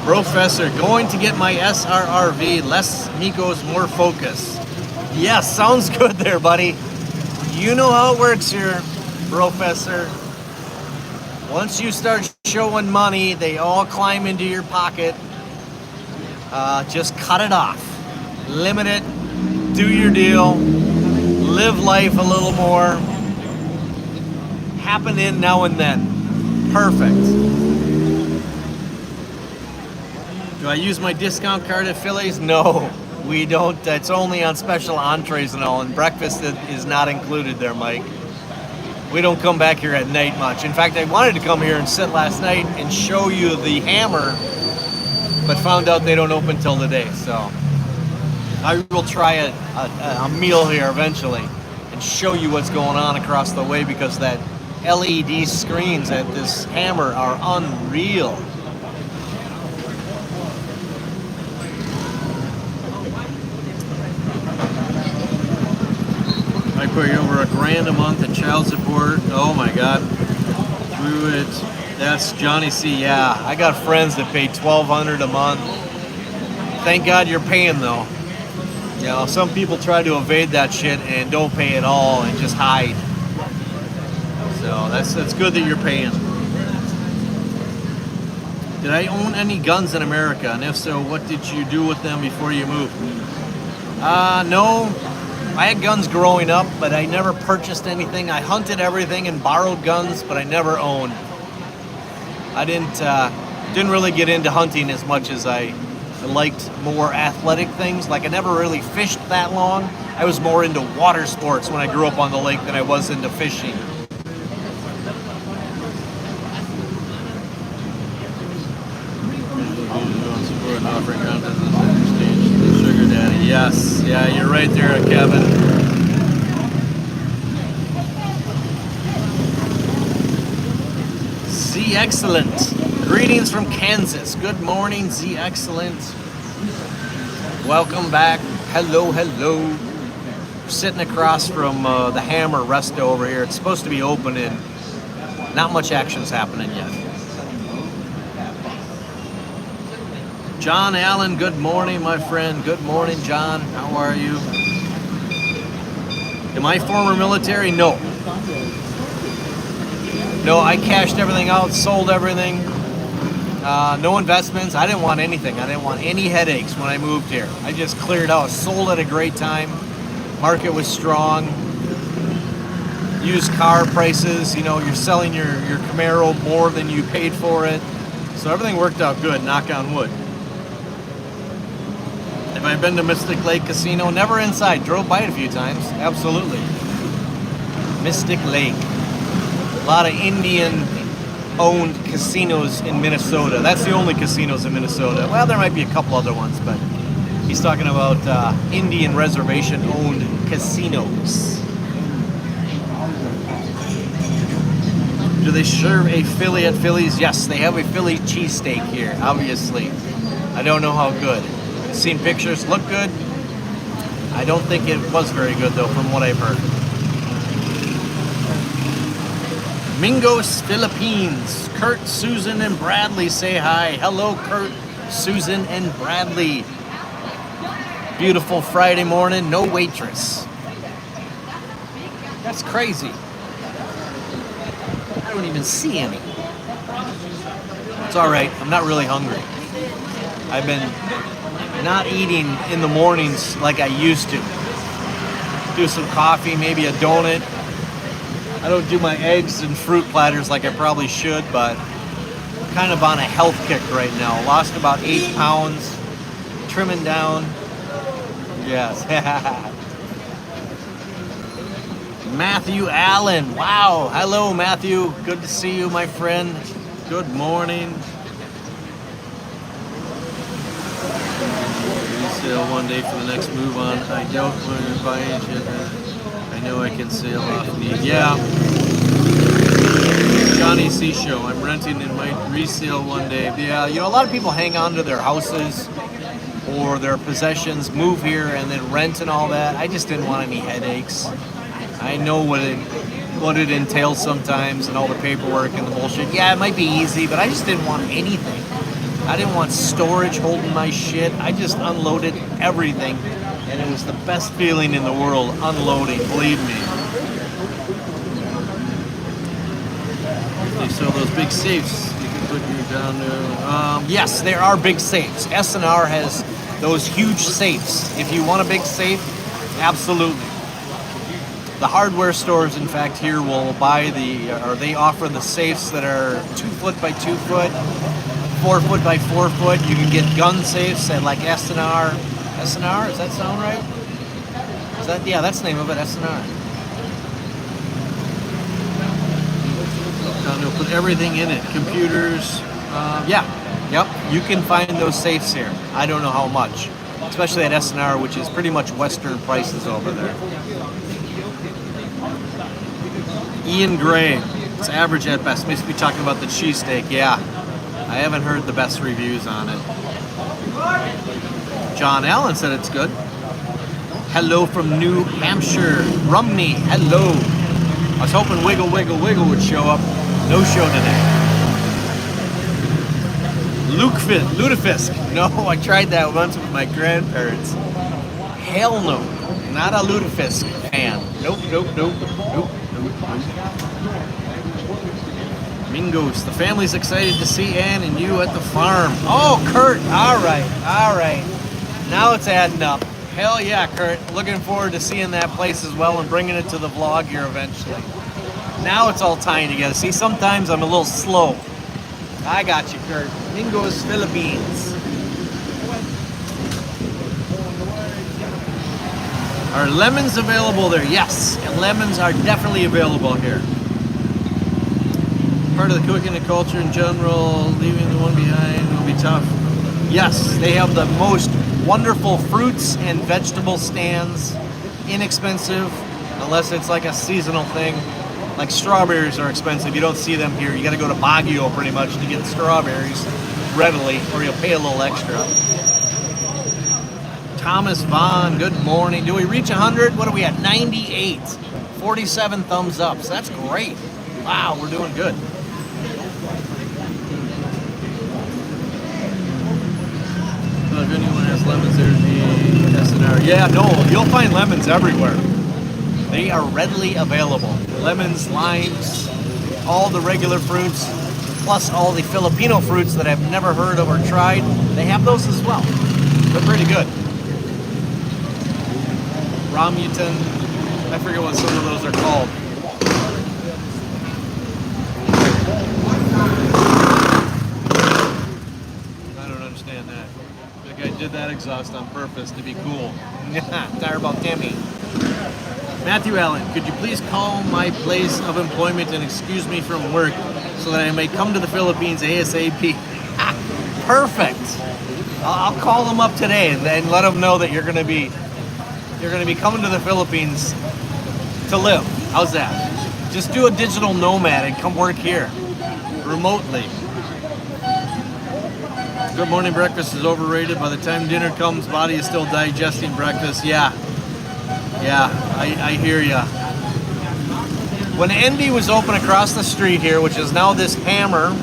Professor, going to get my SRRV, less Migos, more focus. Yes, sounds good there, buddy. You know how it works here, Professor. Once you start showing money, they all climb into your pocket. Just cut it off. Limit it. Do your deal. Live life a little more. Happen in now and then. Perfect. Do I use my discount card at Phillies? No, we don't. It's only on special entrees and all, and breakfast is not included there, Mike. We don't come back here at night much. In fact, I wanted to come here and sit last night and show you the Hammer, but found out they don't open till today. So I will try a meal here eventually and show you what's going on across the way, because that LED screens at this Hammer are unreal. I pay over $1,000 a month in child support. Oh my God. Through it. That's Johnny C. Yeah, I got friends that pay $1,200 a month. Thank God you're paying though. You know, some people try to evade that shit and don't pay at all and just hide. So that's good that you're paying. Did I own any guns in America? And if so, what did you do with them before you moved? No. I had guns growing up, but I never purchased anything. I hunted everything and borrowed guns, but I never owned. I didn't really get into hunting as much as I liked more athletic things. Like I never really fished that long. I was more into water sports when I grew up on the lake than I was into fishing. Offering content on the center stage. The Sugar Daddy. Yes. Yeah, you're right there, Kevin. Z Excellent. Greetings from Kansas. Good morning, Z Excellent. Welcome back. Hello, hello. We're sitting across from the Hammer Resto over here. It's supposed to be open and not much action's happening yet. John Allen, good morning, my friend. Good morning, John. How are you? Am I former military? No. No, I cashed everything out, sold everything. No investments. I didn't want anything. I didn't want any headaches when I moved here. I just cleared out. Sold at a great time. Market was strong. Used car prices. You know, you're selling your Camaro more than you paid for it. So everything worked out good, knock on wood. Have I been to Mystic Lake Casino? Never inside. Drove by it a few times. Absolutely. Mystic Lake. A lot of Indian-owned casinos in Minnesota. That's the only casinos in Minnesota. Well, there might be a couple other ones, but he's talking about Indian reservation-owned casinos. Do they serve a Philly at Phillies? Yes, they have a Philly cheesesteak here, obviously. I don't know how good. Seen pictures, look good. I don't think it was very good though, from what I've heard. Mingos, Philippines. Kurt, Susan, and Bradley say hi. Hello, Kurt, Susan, and Bradley. Beautiful Friday morning, no waitress. That's crazy. I don't even see any. It's all right. I'm not really hungry. I've been not eating in the mornings like I used to. Do some coffee, maybe a donut. I don't do my eggs and fruit platters like I probably should, but I'm kind of on a health kick right now. Lost about 8 pounds, trimming down. Yes. Matthew Allen. Wow. Hello, Matthew. Good to see you, my friend. Good morning. Resale one day for the next move on. I don't want to buy it. I know I can sail off need. Yeah. Johnny C. Show. I'm renting and might resale one day. Yeah, you know, a lot of people hang on to their houses or their possessions, move here, and then rent and all that. I just didn't want any headaches. I know what it entails sometimes and all the paperwork and the bullshit. Yeah, it might be easy, but I just didn't want anything. I didn't want storage holding my shit. I just unloaded everything, and it was the best feeling in the world, unloading, believe me. They sell those big safes. You can put your down there. Yes, there are big safes. S&R has those huge safes. If you want a big safe, absolutely. The hardware stores, in fact, here will buy they offer the safes that are 2 foot by 2 foot, 4 foot by 4 foot. You can get gun safes at like SNR. SNR, does that sound right? Is that, yeah, that's the name of it, SNR. They'll put everything in it. Computers, yeah, yep. You can find those safes here. I don't know how much, especially at SNR, which is pretty much Western prices over there. Ian Gray, it's average at best. Must be talking about the cheesesteak. Yeah, I haven't heard the best reviews on it. John Allen said it's good. Hello from New Hampshire. Rumney, hello. I was hoping Wiggle Wiggle Wiggle would show up. No show today. Lutefisk. No, I tried that once with my grandparents. Hell no. Not a Lutefisk fan. Nope. Mingos. The family's excited to see Ann and you at the farm. Oh, Kurt. All right. Now it's adding up. Hell yeah, Kurt. Looking forward to seeing that place as well and bringing it to the vlog here eventually. Now it's all tying together. See, sometimes I'm a little slow. I got you, Kurt. Mingos, Philippines. Are lemons available there? Yes, and lemons are definitely available here. Part of the cooking and culture in general, leaving the one behind will be tough. Yes, they have the most wonderful fruits and vegetable stands. Inexpensive, unless it's like a seasonal thing. Like strawberries are expensive. You don't see them here. You got to go to Baguio pretty much to get strawberries readily, or you'll pay a little extra. Thomas Vaughn, good morning. Do we reach 100? What are we at? 98. 47 thumbs up. So that's great. Wow, we're doing good. Well, if anyone has lemons, there's the SNR. Yeah, no, you'll find lemons everywhere. They are readily available. Lemons, limes, all the regular fruits, plus all the Filipino fruits that I've never heard of or tried. They have those as well. They're pretty good. Rambutan, I forget what some of those are called. I don't understand that. The guy did that exhaust on purpose to be cool. Tired about Timmy. Matthew Allen, could you please call my place of employment and excuse me from work so that I may come to the Philippines ASAP? Perfect. I'll call them up today and then let them know that you're going to be coming to the Philippines to live. How's that? Just do a digital nomad and come work here remotely. Good morning, breakfast is overrated. By the time dinner comes, body is still digesting breakfast. Yeah, I hear ya. When Envy was open across the street here, which is now this Hammer,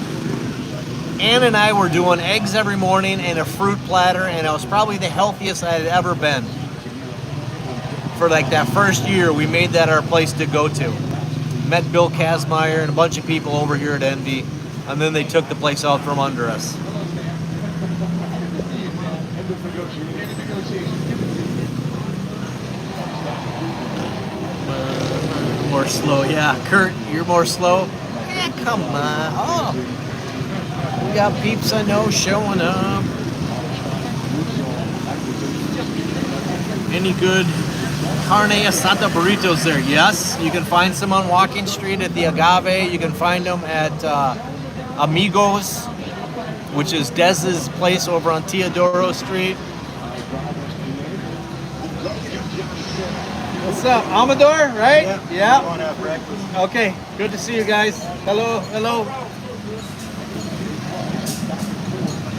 Ann and I were doing eggs every morning and a fruit platter, and it was probably the healthiest I had ever been. For like that first year, we made that our place to go to. Met Bill Kazmaier and a bunch of people over here at Envy, and then they took the place out from under us. More slow, yeah. Kurt, you're more slow? Yeah, come on. Oh, we got peeps I know showing up. Any good carne asada burritos there? Yes, you can find some on Walking Street at the Agave. You can find them at Amigos, which is Dez's place over on Teodoro Street. What's up, Amador, right? Yeah. Going to have breakfast. Okay, good to see you guys. Hello.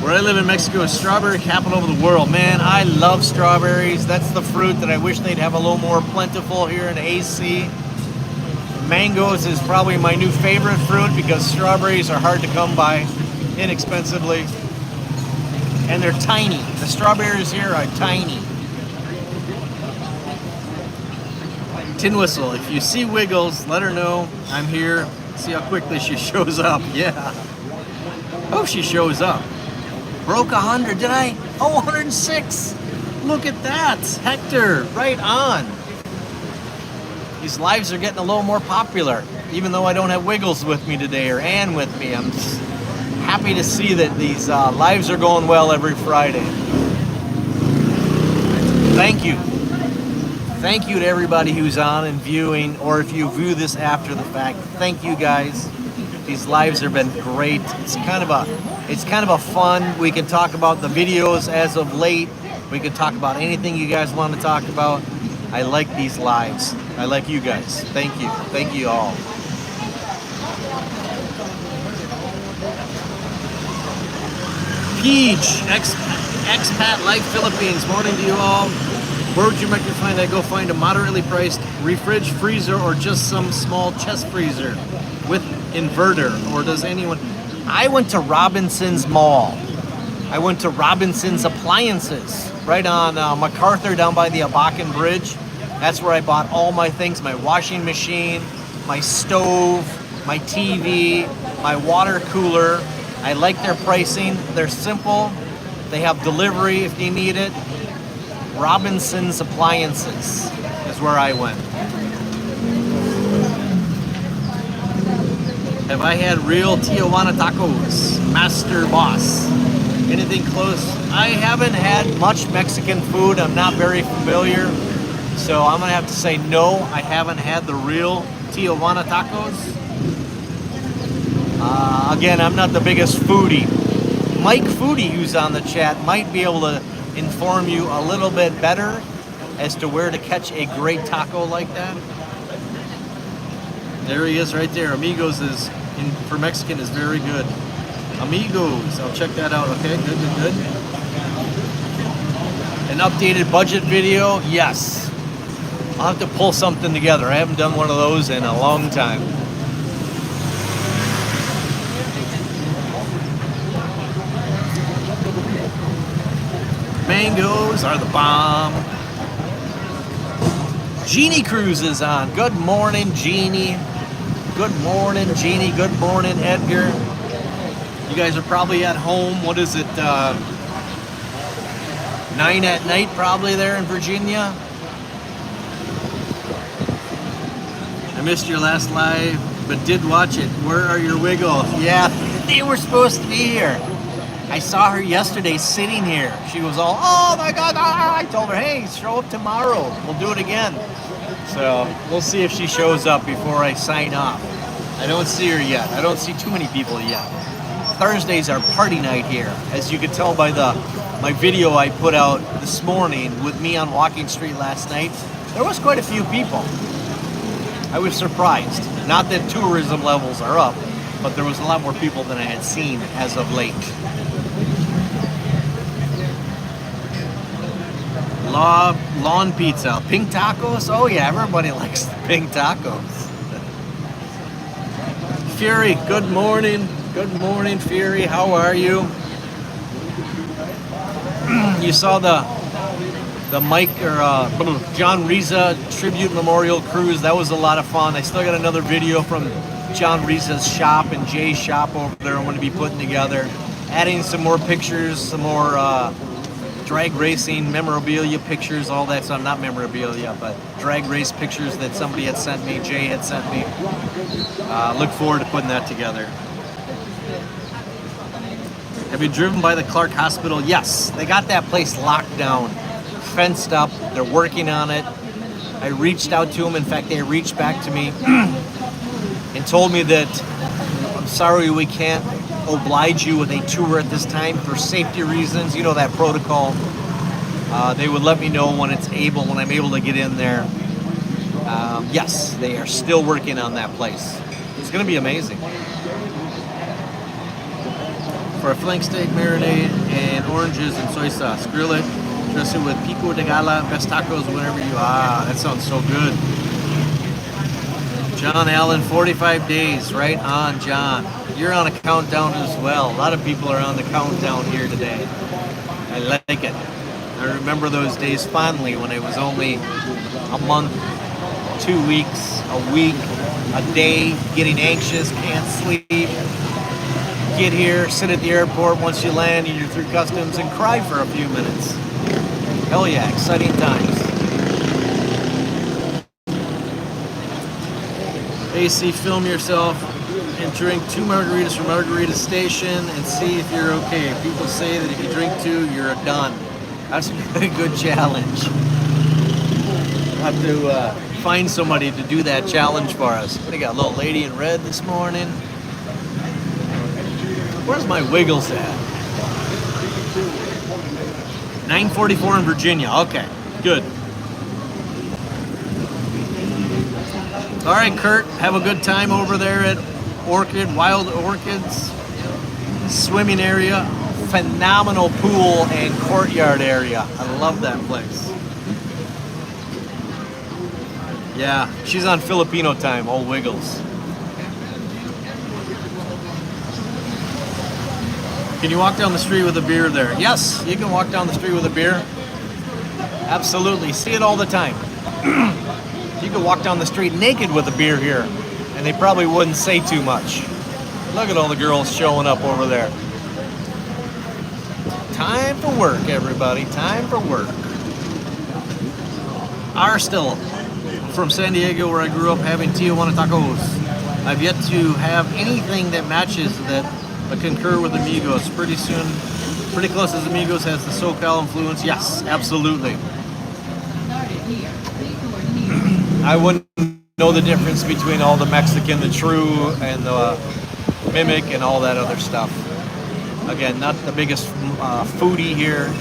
Where I live in Mexico is strawberry capital of the world. Man, I love strawberries. That's the fruit that I wish they'd have a little more plentiful here in AC. Mangoes is probably my new favorite fruit because strawberries are hard to come by inexpensively. And they're tiny. The strawberries here are tiny. Tin Whistle, if you see Wiggles, let her know I'm here. See how quickly she shows up. Yeah. Hope she shows up. Broke 100, did I? Oh, 106. Look at that. Hector, right on. These lives are getting a little more popular, even though I don't have Wiggles with me today or Ann with me. I'm just happy to see that these lives are going well every Friday. Thank you. Thank you to everybody who's on and viewing, or if you view this after the fact, thank you guys. These lives have been great. It's kind of a fun. We can talk about the videos as of late. We can talk about anything you guys want to talk about. I like these lives. I like you guys. Thank you. Thank you all. Peach, expat life Philippines. Morning to you all. Where would you recommend I go find a moderately priced refrige, freezer, or just some small chest freezer with inverter? Or does anyone? I went to Robinson's Mall. I went to Robinson's Appliances right on MacArthur down by the Abacan Bridge. That's where I bought all my things, my washing machine, my stove, my TV, my water cooler. I like their pricing. They're simple. They have delivery if you need it. Robinson's Appliances is where I went. Have I had real Tijuana tacos? Master Boss. Anything close? I haven't had much Mexican food. I'm not very familiar. So I'm going to have to say no, I haven't had the real Tijuana tacos. Again, I'm not the biggest foodie. Mike Foodie, who's on the chat, might be able to inform you a little bit better as to where to catch a great taco like that. There he is right there. Amigos is, for Mexican, is very good. Amigos, I'll check that out. Okay, good. An updated budget video? Yes. I'll have to pull something together. I haven't done one of those in a long time. Mangoes are the bomb. Jeannie Cruz is on. Good morning, Jeannie. Good morning, Jeannie. Good morning, Edgar. You guys are probably at home. What is it? 9 at night probably there in Virginia. I missed your last live, but did watch it. Where are your Wiggles? Yeah, they were supposed to be here. I saw her yesterday sitting here. She was all, oh my God. I told her, hey, show up tomorrow. We'll do it again. So we'll see if she shows up before I sign off. I don't see her yet. I don't see too many people yet. Thursdays are party night here. As you could tell by my video I put out this morning with me on Walking Street last night, there was quite a few people. I was surprised. Not that tourism levels are up, but there was a lot more people than I had seen as of late. Lawn pizza, pink tacos. Oh yeah, everybody likes the pink tacos. Fury, good morning. Good morning, Fury. How are you? You saw the Mike or John Reza tribute memorial cruise. That was a lot of fun. I still got another video from John Reza's shop and Jay's shop over there. I'm going to be putting together, adding some more pictures, some more drag racing memorabilia pictures, all that stuff. Not memorabilia, but drag race pictures that somebody had sent me, Jay had sent me. Look forward to putting that together. Have you driven by the Clark Hospital? Yes, they got that place locked down, fenced up. They're working on it. I reached out to them. In fact, they reached back to me and told me that, I'm sorry, we can't oblige you with a tour at this time for safety reasons. You know that protocol. They would let me know when I'm able to get in there. Yes, they are still working on that place. It's going to be amazing. For a flank steak marinade and oranges and soy sauce. Grill it, dress it with pico de gala, best tacos whenever you. That sounds so good. John Allen, 45 days, right on, John. You're on a countdown as well. A lot of people are on the countdown here today. I like it. I remember those days fondly when it was only a month, 2 weeks, a week, a day, getting anxious, can't sleep. Get here, sit at the airport once you land and you're through customs and cry for a few minutes. Hell yeah, exciting times. AC, film yourself and drink 2 margaritas from Margarita Station and see if you're okay. People say that if you drink 2, you're done. That's a good challenge. We'll have to find somebody to do that challenge for us. They got a little lady in red this morning. Where's my Wiggles at? 9:44 in Virginia. Okay, good. All right, Kurt, have a good time over there at Wild Orchids swimming area. Phenomenal pool and courtyard area. I love that place. Yeah, she's on Filipino time, old Wiggles. Can you walk down the street with a beer there? Yes, you can walk down the street with a beer. Absolutely, see it all the time. You could walk down the street naked with a beer here, and they probably wouldn't say too much. Look at all the girls showing up over there. Time for work, everybody. Time for work. Still from San Diego, where I grew up, having Tijuana tacos. I've yet to have anything that matches that, but concur with Amigos. Pretty soon, pretty close as Amigos has the SoCal influence. Yes, absolutely. I wouldn't know the difference between all the Mexican, the True, and the Mimic, and all that other stuff. Again, not the biggest foodie here,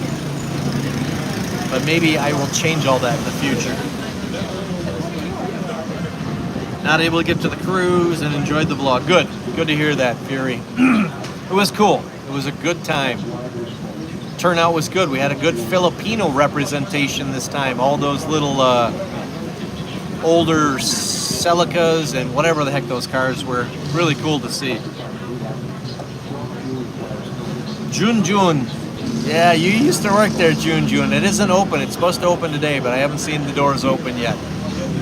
but maybe I will change all that in the future. Not able to get to the cruise and enjoyed the vlog. Good. Good to hear that, Fury. It was cool. It was a good time. Turnout was good. We had a good Filipino representation this time. All those little older Celicas and whatever the heck those cars were. Really cool to see. Jun. Yeah, you used to work there, Jun. It isn't open. It's supposed to open today, but I haven't seen the doors open yet.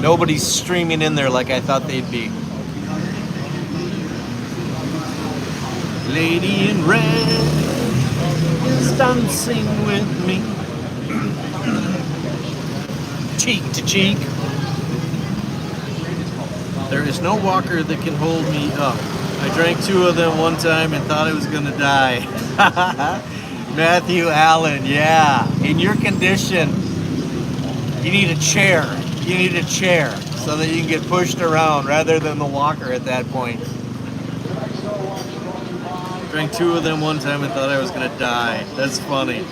Nobody's streaming in there like I thought they'd be. Lady in red is dancing with me. Cheek to cheek. There is no walker that can hold me up. I drank 2 of them one time and thought I was gonna die. Matthew Allen, yeah. In your condition, you need a chair. You need a chair so that you can get pushed around rather than the walker at that point. Drank 2 of them one time and thought I was gonna die. That's funny.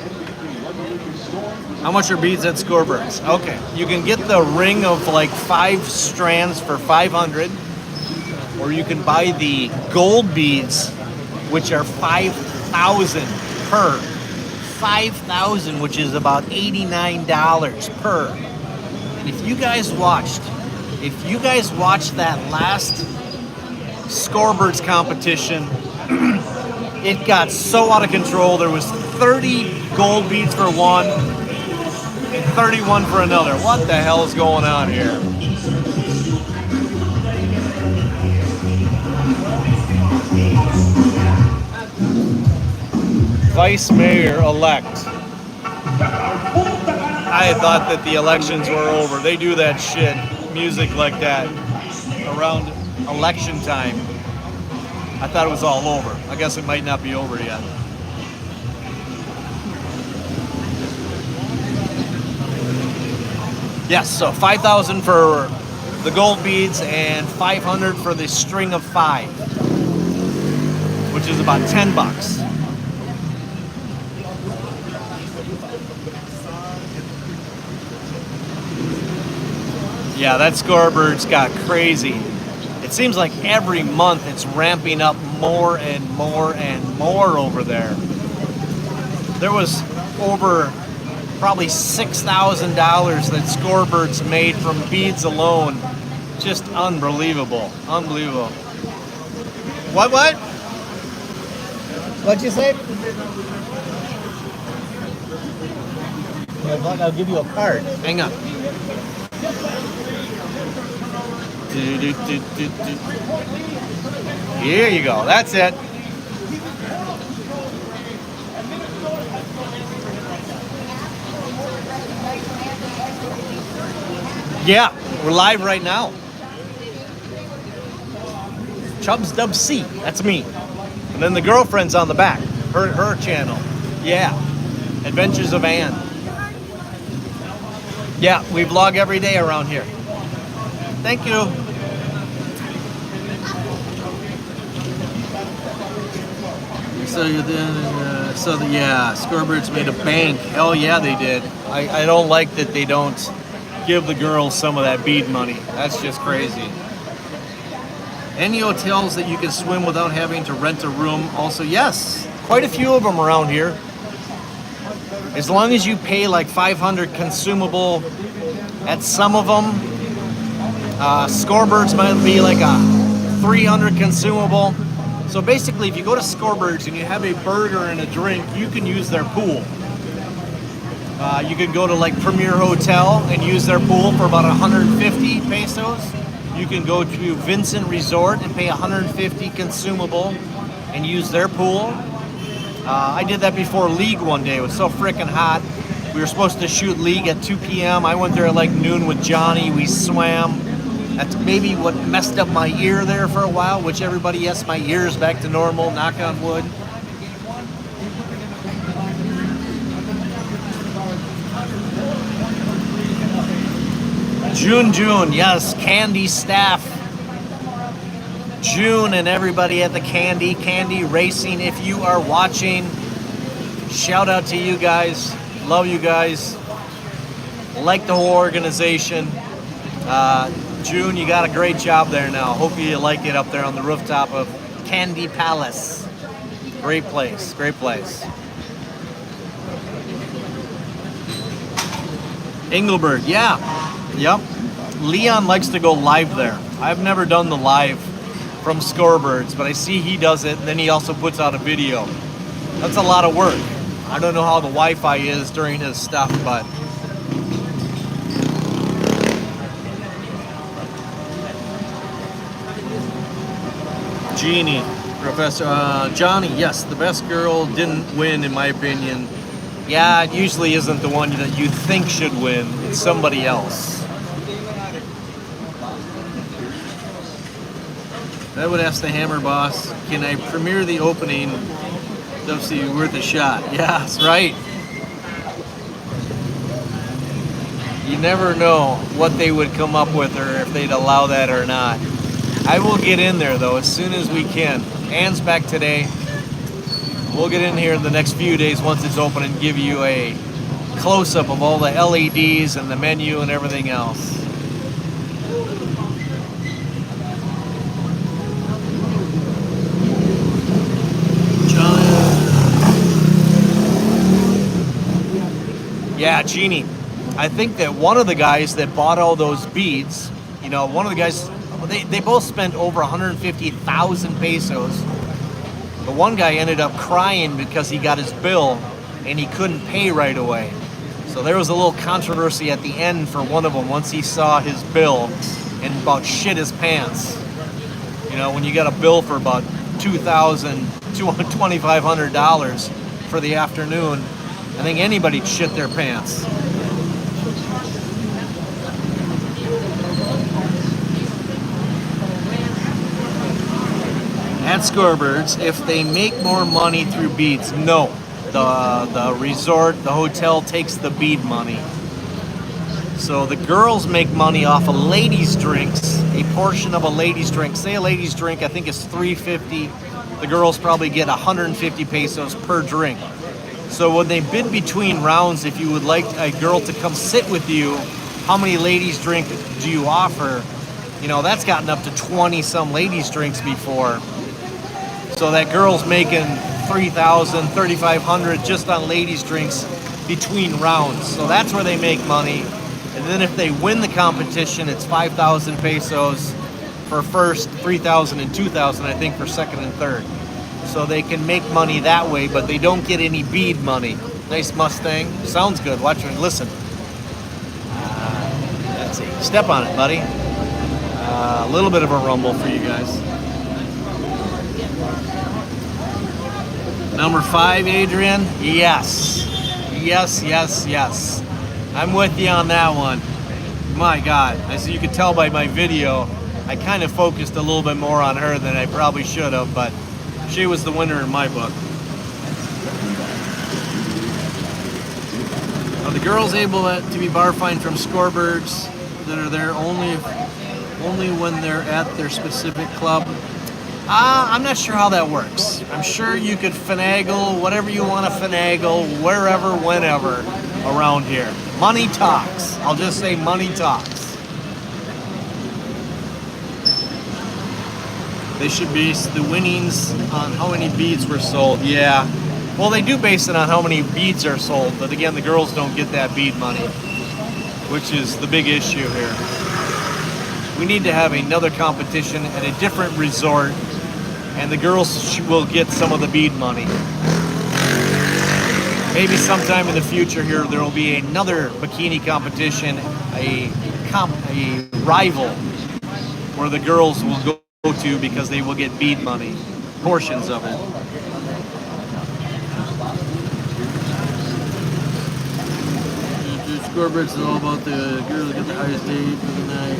How much are beads at Scorebirds? Okay, you can get the ring of like 5 strands for $500, or you can buy the gold beads, which are $5,000 per. $5,000, which is about $89 per. And if you guys watched that last Scorebirds competition, it got so out of control. There was 30 gold beads for one, 31 for another. What the hell is going on here? Vice Mayor-elect. I thought that the elections were over. They do that shit, music like that, around election time. I thought it was all over. I guess it might not be over yet. Yes, so $5,000 for the gold beads and $500 for the string of 5, which is about $10. Yeah, that Scorebirds got crazy. It seems like every month it's ramping up more and more and more over there. There was over probably $6,000 that Scorebirds made from beads alone. Just unbelievable. Unbelievable. What? What'd you say? I'll give you a card. Hang on. Here you go. That's it. Yeah, we're live right now. Chubbs Dub C, that's me. And then the girlfriend's on the back, her channel. Yeah, Adventures of Ann. Yeah, we vlog every day around here. Thank you. Yeah, Scorebirds made a bank. Hell yeah, they did. I don't like that they don't give the girls some of that bead money. That's just crazy. Any hotels that you can swim without having to rent a room? Also, yes, quite a few of them around here. As long as you pay like $500 consumable at some of them, Scorebirds might be like a $300 consumable. So basically, if you go to Scorebirds and you have a burger and a drink, you can use their pool. You can go to like Premier Hotel and use their pool for about 150 pesos. You can go to Vincent Resort and pay 150 consumable and use their pool. I did that before League one day. It was so freaking hot. We were supposed to shoot League at 2 p.m. I went there at like noon with Johnny. We swam. That's maybe what messed up my ear there for a while, which everybody, yes, my ear is back to normal, knock on wood. June, yes, Candy staff. June and everybody at the Candy Racing, if you are watching, shout out to you guys. Love you guys. Like the whole organization. June, you got a great job there now. Hope you like it up there on the rooftop of Candy Palace. Great place, great place. Engelberg, yeah. Yep. Leon likes to go live there. I've never done the live from Scorebirds, but I see he does it, and then he also puts out a video. That's a lot of work. I don't know how the Wi-Fi is during his stuff, but Jeannie, Professor Johnny, yes, the best girl didn't win in my opinion. Yeah, it usually isn't the one that you think should win. It's somebody else. I would ask the Hammer boss, can I premiere the opening? WC worth a shot. Yeah, that's right. You never know what they would come up with or if they'd allow that or not. I will get in there though as soon as we can. Anne's back today. We'll get in here in the next few days once it's open and give you a close-up of all the LEDs and the menu and everything else. Yeah, Jeannie. I think that one of the guys that bought all those beads, you know, one of the guys, they both spent over 150,000 pesos. The one guy ended up crying because he got his bill and he couldn't pay right away. So there was a little controversy at the end for one of them once he saw his bill and about shit his pants. You know, when you got a bill for about $2,500 for the afternoon, I think anybody'd shit their pants. At Scorebirds, if they make more money through beads, no. The resort, the hotel takes the bead money. So the girls make money off of ladies' drinks, a portion of a ladies' drink. Say a ladies' drink, I think it's $3.50. The girls probably get 150 pesos per drink. So when they bid between rounds, if you would like a girl to come sit with you, how many ladies' drink do you offer? You know, that's gotten up to 20 some ladies' drinks before. So that girl's making 3,000, 3,500 just on ladies' drinks between rounds. So that's where they make money. And then if they win the competition, it's 5,000 pesos for first, 3,000 and 2,000, I think, for second and third. So they can make money that way, but they don't get any bead money. Nice Mustang. Sounds good. Watch me. Listen. Let's see. Step on it, buddy. A little bit of a rumble for you guys. Number 5, Adrian. Yes. Yes, yes, yes. I'm with you on that one. My God. As you can tell by my video, I kind of focused a little bit more on her than I probably should have, but she was the winner in my book. Are the girls able to be bar fined from scorebirds that are there only when they're at their specific club? I'm not sure how that works. I'm sure you could finagle whatever you want to finagle, wherever, whenever, around here. Money talks. I'll just say money talks. They should base the winnings on how many beads were sold. Yeah. Well, they do base it on how many beads are sold, but again, the girls don't get that bead money, which is the big issue here. We need to have another competition at a different resort, and the girls will get some of the bead money. Maybe sometime in the future here, there will be another bikini competition, a rival, where the girls will go to because they will get bead money, portions of it. Scorebird's all about the girl that get the highest date for the night.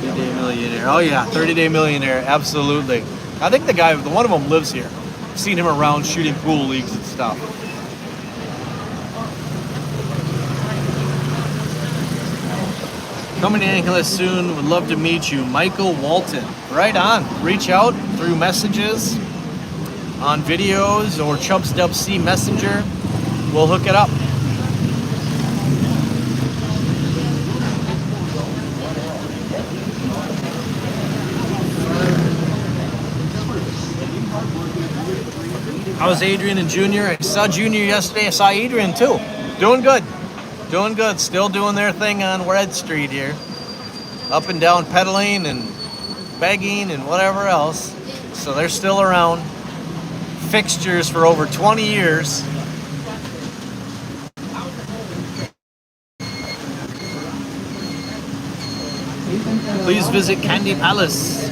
30-day millionaire. Oh yeah, 30-day millionaire, absolutely. I think one of them lives here. I've seen him around shooting pool leagues and stuff. Coming to Angeles soon, would love to meet you. Michael Walton. Right on. Reach out through messages on videos or Chubbs Dub C Messenger. We'll hook it up. How's Adrian and Junior? I saw Junior yesterday. I saw Adrian too. Doing good. Doing good. Still doing their thing on Red Street here. Up and down pedaling and begging and whatever else. So they're still around. Fixtures for over 20 years. Please visit Candy Palace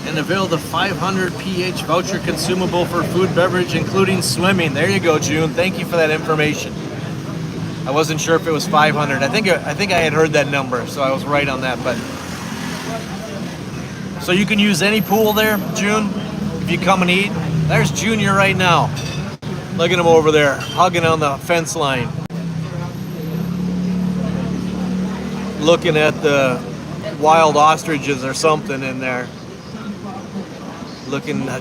and avail the 500 PH voucher consumable for food, beverage, including swimming. There you go, June. Thank you for that information. I wasn't sure if it was 500. I think I had heard that number, so I was right on that. But so you can use any pool there, June, if you come and eat. There's Junior right now. Look at him over there, hugging on the fence line, looking at the wild ostriches or something in there.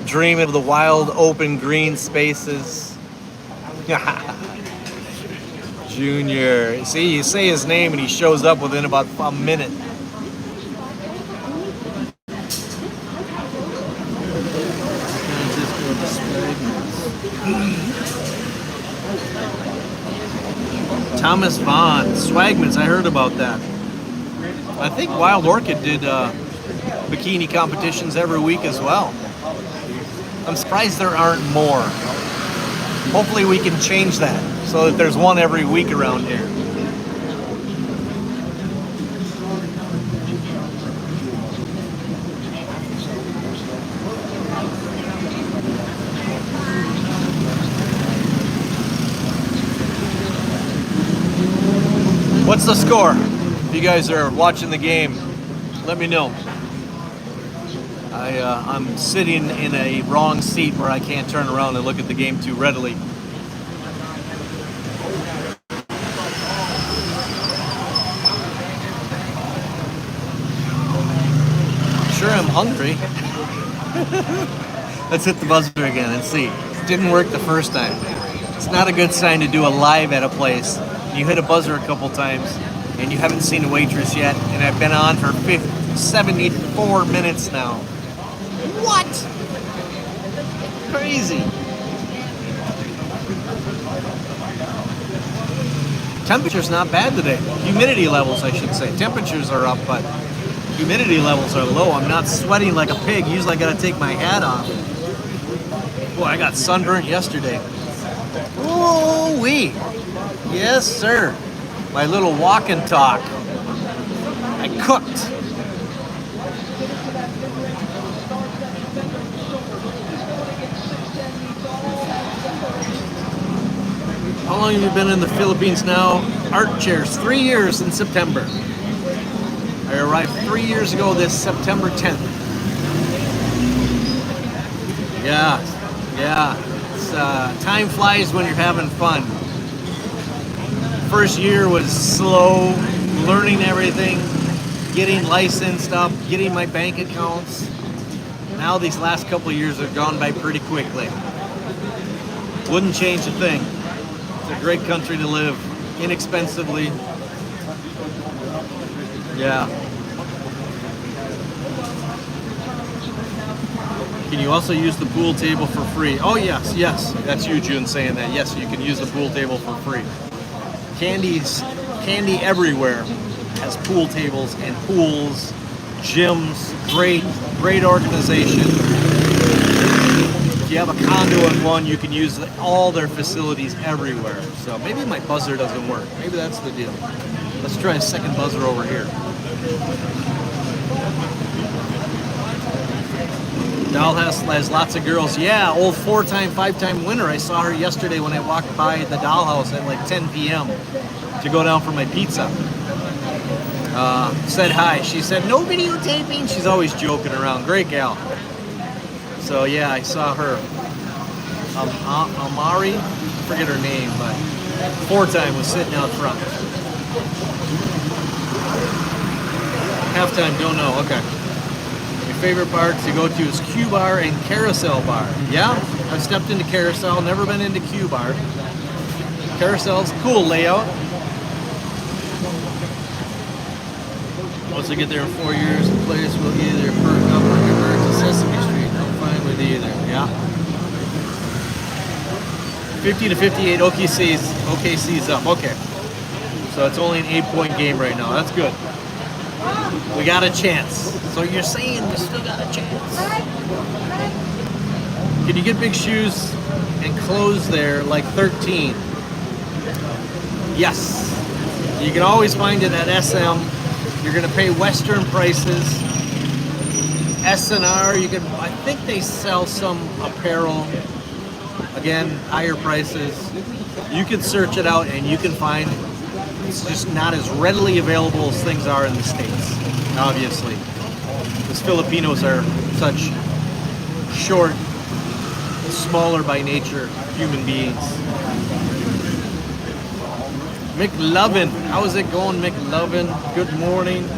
Dreaming of the wild, open, green spaces. Junior. See, you say his name and he shows up within about a minute. Thomas Vaughn. Swagmans, I heard about that. I think Wild Orchid did bikini competitions every week as well. I'm surprised there aren't more. Hopefully we can change that so that there's one every week around here. What's the score? If you guys are watching the game, let me know. I'm sitting in a wrong seat where I can't turn around and look at the game too readily. Sure, I'm hungry. Let's hit the buzzer again and see. It didn't work the first time. It's not a good sign to do a live at a place. You hit a buzzer a couple times and you haven't seen a waitress yet, and I've been on for 74 minutes now. What? Crazy. Temperature's not bad today. Humidity levels, I should say. Temperatures are up, but humidity levels are low. I'm not sweating like a pig. Usually I gotta take my hat off. Boy, I got sunburnt yesterday. Ooh-wee. Yes, sir. My little walk and talk. I cooked. How long have you been in the Philippines now? Art chairs, 3 years in September. I arrived 3 years ago this September 10th. Yeah. It's, time flies when you're having fun. First year was slow, learning everything, getting licensed up, getting my bank accounts. Now these last couple of years have gone by pretty quickly. Wouldn't change a thing. It's a great country to live, inexpensively. Yeah. Can you also use the pool table for free? Oh yes. That's you, June, saying that. Yes, you can use the pool table for free. Candy everywhere has pool tables and pools, gyms, great organization. If you have a condo in one, you can use all their facilities everywhere. So maybe my buzzer doesn't work. Maybe that's the deal. Let's try a second buzzer over here. Dollhouse has lots of girls. Yeah, old 4-time, 5-time winner. I saw her yesterday when I walked by the dollhouse at like 10 p.m. to go down for my pizza. Said hi. She said, no videotaping. She's always joking around. Great gal. So yeah, I saw her. Amari, I forget her name, but 4-time was sitting out front. Halftime, don't know. Okay. My favorite bar to go to is Q Bar and Carousel Bar. Yeah, I've stepped into Carousel, never been into Q Bar. Carousel's cool layout. Once I get there in 4 years, the place will either perk up or convert to Sesame Street. I'm fine with either. Yeah. 50-58, OKC's up. Okay. So it's only an 8-point game right now. That's good. We got a chance. So you're saying we still got a chance. Can you get big shoes and clothes there like 13? Yes. You can always find it at SM. You're going to pay Western prices. S&R, I think they sell some apparel. Again, higher prices. You can search it out and you can find it's just not as readily available as things are in the States, obviously. Because Filipinos are such short, smaller by nature human beings. McLovin, how's it going, McLovin? Good morning.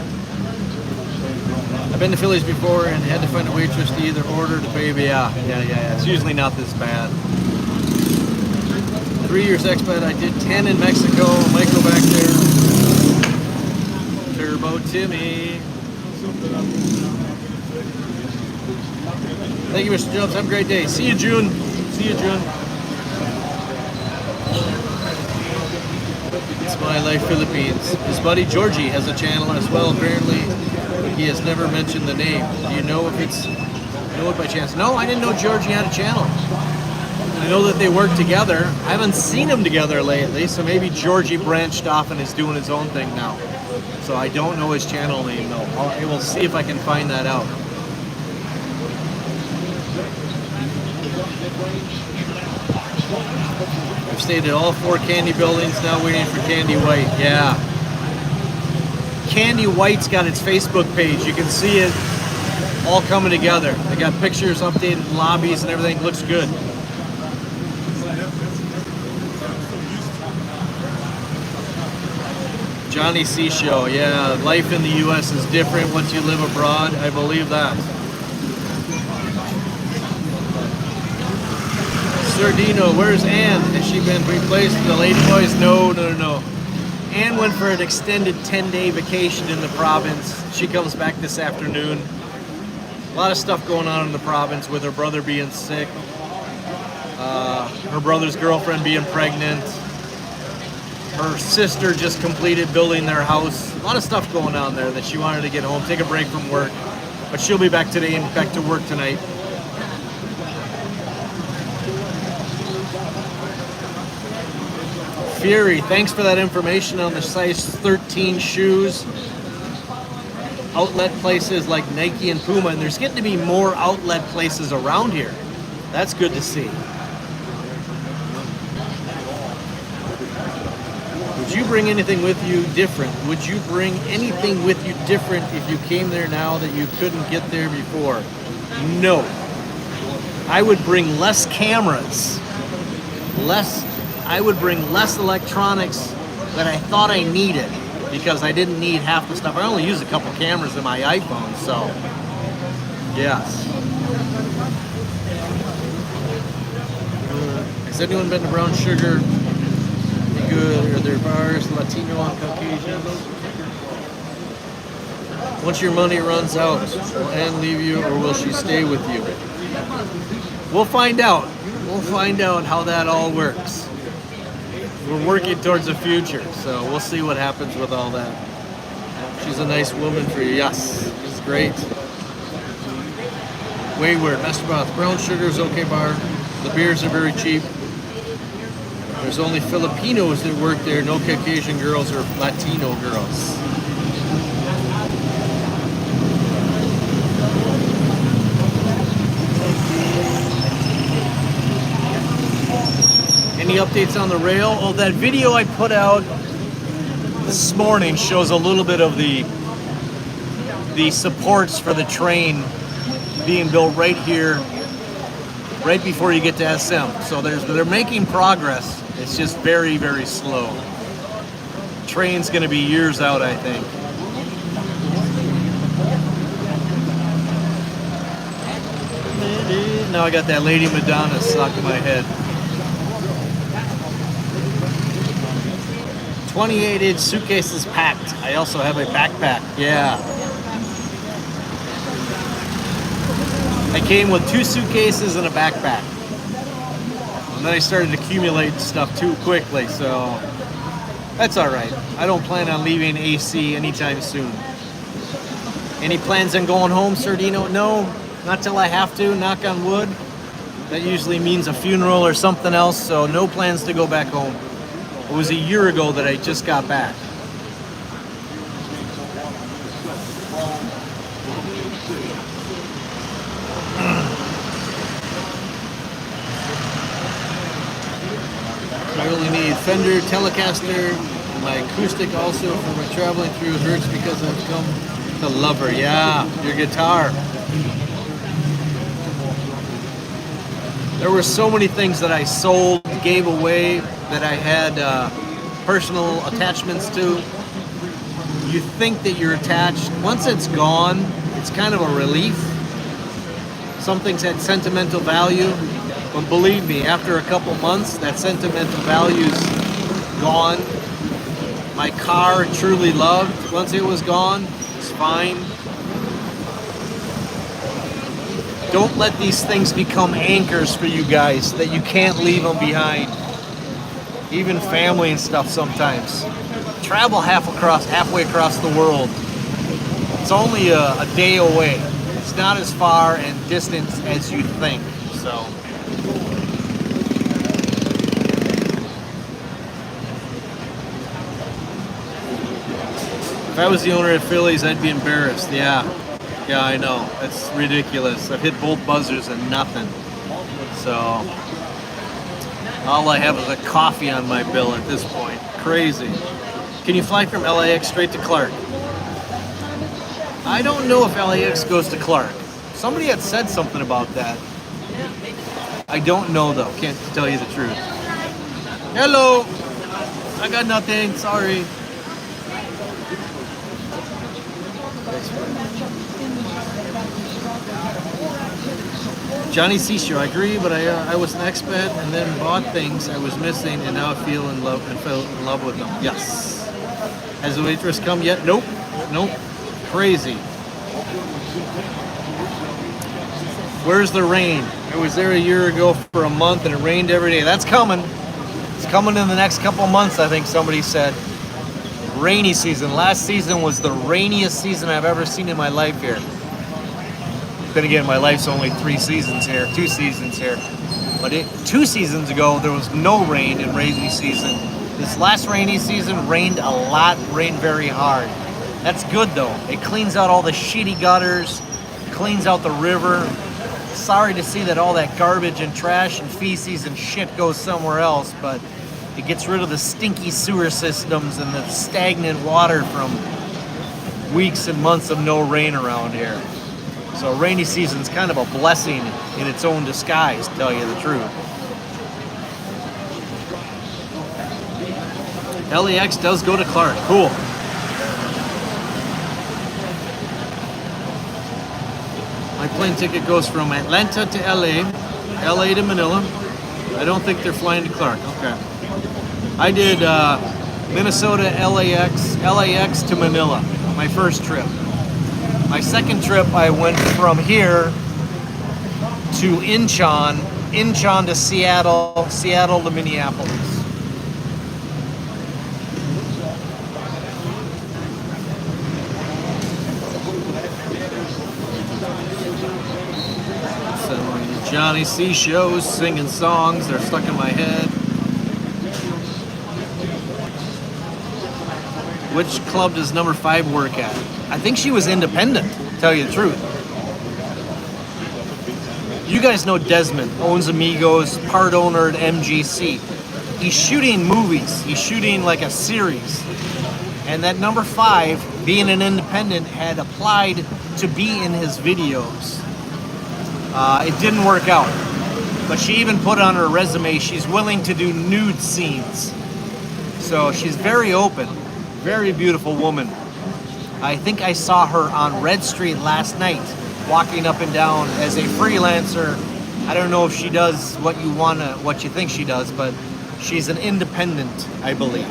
I've been to Phillies before and had to find a waitress to either order to pay. Yeah. It's usually not this bad. 3 years expat. I did 10 in Mexico. Might go back there. Turbo Timmy. Thank you, Mr. Jones. Have a great day. See you, June. It's My Life Philippines. His buddy Georgie has a channel as well. Apparently, he has never mentioned the name. Do you know if know it by chance? No, I didn't know Georgie had a channel. I know that they work together. I haven't seen them together lately, so maybe Georgie branched off and is doing his own thing now. So I don't know his channel name though. I will see if I can find that out. I've stayed at all 4 Candy buildings, now waiting for Candy White. Yeah. Candy White's got its Facebook page. You can see it all coming together. They got pictures, updated lobbies and everything. Looks good. Johnny C. Show, yeah, life in the U.S. is different once you live abroad. I believe that. Sardino, where's Ann? Has she been replaced with the Lady Boys? No. Ann went for an extended 10-day vacation in the province. She comes back this afternoon. A lot of stuff going on in the province with her brother being sick, her brother's girlfriend being pregnant. Her sister just completed building their house. A lot of stuff going on there that she wanted to get home, take a break from work. But she'll be back today and back to work tonight. Fury, thanks for that information on the size 13 shoes. Outlet places like Nike and Puma, and there's getting to be more outlet places around here. That's good to see. you bring anything with you different? Would you bring anything with you different if you came there now that you couldn't get there before? No. I would bring less cameras. I would bring less electronics that I thought I needed because I didn't need half the stuff. I only use a couple cameras in my iPhone, so yes. Has anyone been to Brown Sugar? Any good? Are there bars, Latino and Caucasian? Once your money runs out, will Ann leave you or will she stay with you? We'll find out. We'll find out how that all works. We're working towards the future, so we'll see what happens with all that. She's a nice woman for you. Yes, she's great. Wayward, Mesterbroth, Brown Sugar's okay bar. The beers are very cheap. There's only Filipinos that work there, no Caucasian girls or Latino girls. Any updates on the rail? Oh, that video I put out this morning shows a little bit of the supports for the train being built right here, right before you get to SM. So they're making progress. It's just very, very slow. Train's gonna be years out, I think. Now I got that Lady Madonna stuck in my head. 28-inch suitcases packed. I also have a backpack. Yeah. I came with 2 suitcases and a backpack. And then I started accumulating stuff too quickly, so that's all right. I don't plan on leaving AC anytime soon. Any plans on going home, Sardino? No, not till I have to, knock on wood. That usually means a funeral or something else, so no plans to go back home. It was a year ago that I just got back. I only need Fender, Telecaster, my acoustic also for my traveling through Hertz because I've come to love her. Yeah, your guitar. There were so many things that I sold, gave away, that I had personal attachments to. You think that you're attached. Once it's gone, it's kind of a relief. Something's had sentimental value, but believe me, after a couple months, that sentimental value's gone. My car, truly loved, once it was gone, it's fine. Don't let these things become anchors for you guys that you can't leave them behind. Even family and stuff sometimes. Travel halfway across the world. It's only a day away. It's not as far and distant as you think, so. If I was the owner of Phillies, I'd be embarrassed. Yeah, I know. That's ridiculous. I've hit both buzzers and nothing. So, all I have is a coffee on my bill at this point. Crazy. Can you fly from LAX straight to Clark? I don't know if LAX goes to Clark. Somebody had said something about that. I don't know though. Can't tell you the truth. Hello. I got nothing. Sorry. Johnny Seashore, I agree, but I was an expat and then bought things I was missing and now I fell in love with them. Yes. Has the waitress come yet? Nope. Crazy. Where's the rain? I was there a year ago for a month and it rained every day. That's coming. It's coming in the next couple months, I think somebody said. Rainy season. Last season was the rainiest season I've ever seen in my life here. Then again, my life's only 2 seasons here. But 2 seasons ago, there was no rain in rainy season. This last rainy season rained a lot, rained very hard. That's good though. It cleans out all the shitty gutters, cleans out the river. Sorry to see that all that garbage and trash and feces and shit goes somewhere else, but It gets rid of the stinky sewer systems and the stagnant water from weeks and months of no rain around here. So rainy season's kind of a blessing in its own disguise, to tell you the truth. LAX does go to Clark. Cool. My plane ticket goes from Atlanta to LA, LA to Manila. I don't think they're flying to Clark. Okay. I did Minnesota, LAX to Manila, my first trip. My second trip, I went from here to Incheon to Seattle, Seattle to Minneapolis. Johnny C shows, singing songs, they're stuck in my head. Which club does number 5 work at? I think she was independent, to tell you the truth. You guys know Desmond, owns Amigos, part owner at MGC. He's shooting movies, he's shooting like a series. And that number 5, being an independent, had applied to be in his videos. It didn't work out, but she even put on her resume she's willing to do nude scenes. So she's very open, very beautiful woman. I think I saw her on Red Street last night, walking up and down as a freelancer. I don't know if she does what you think she does, but she's an independent, I believe.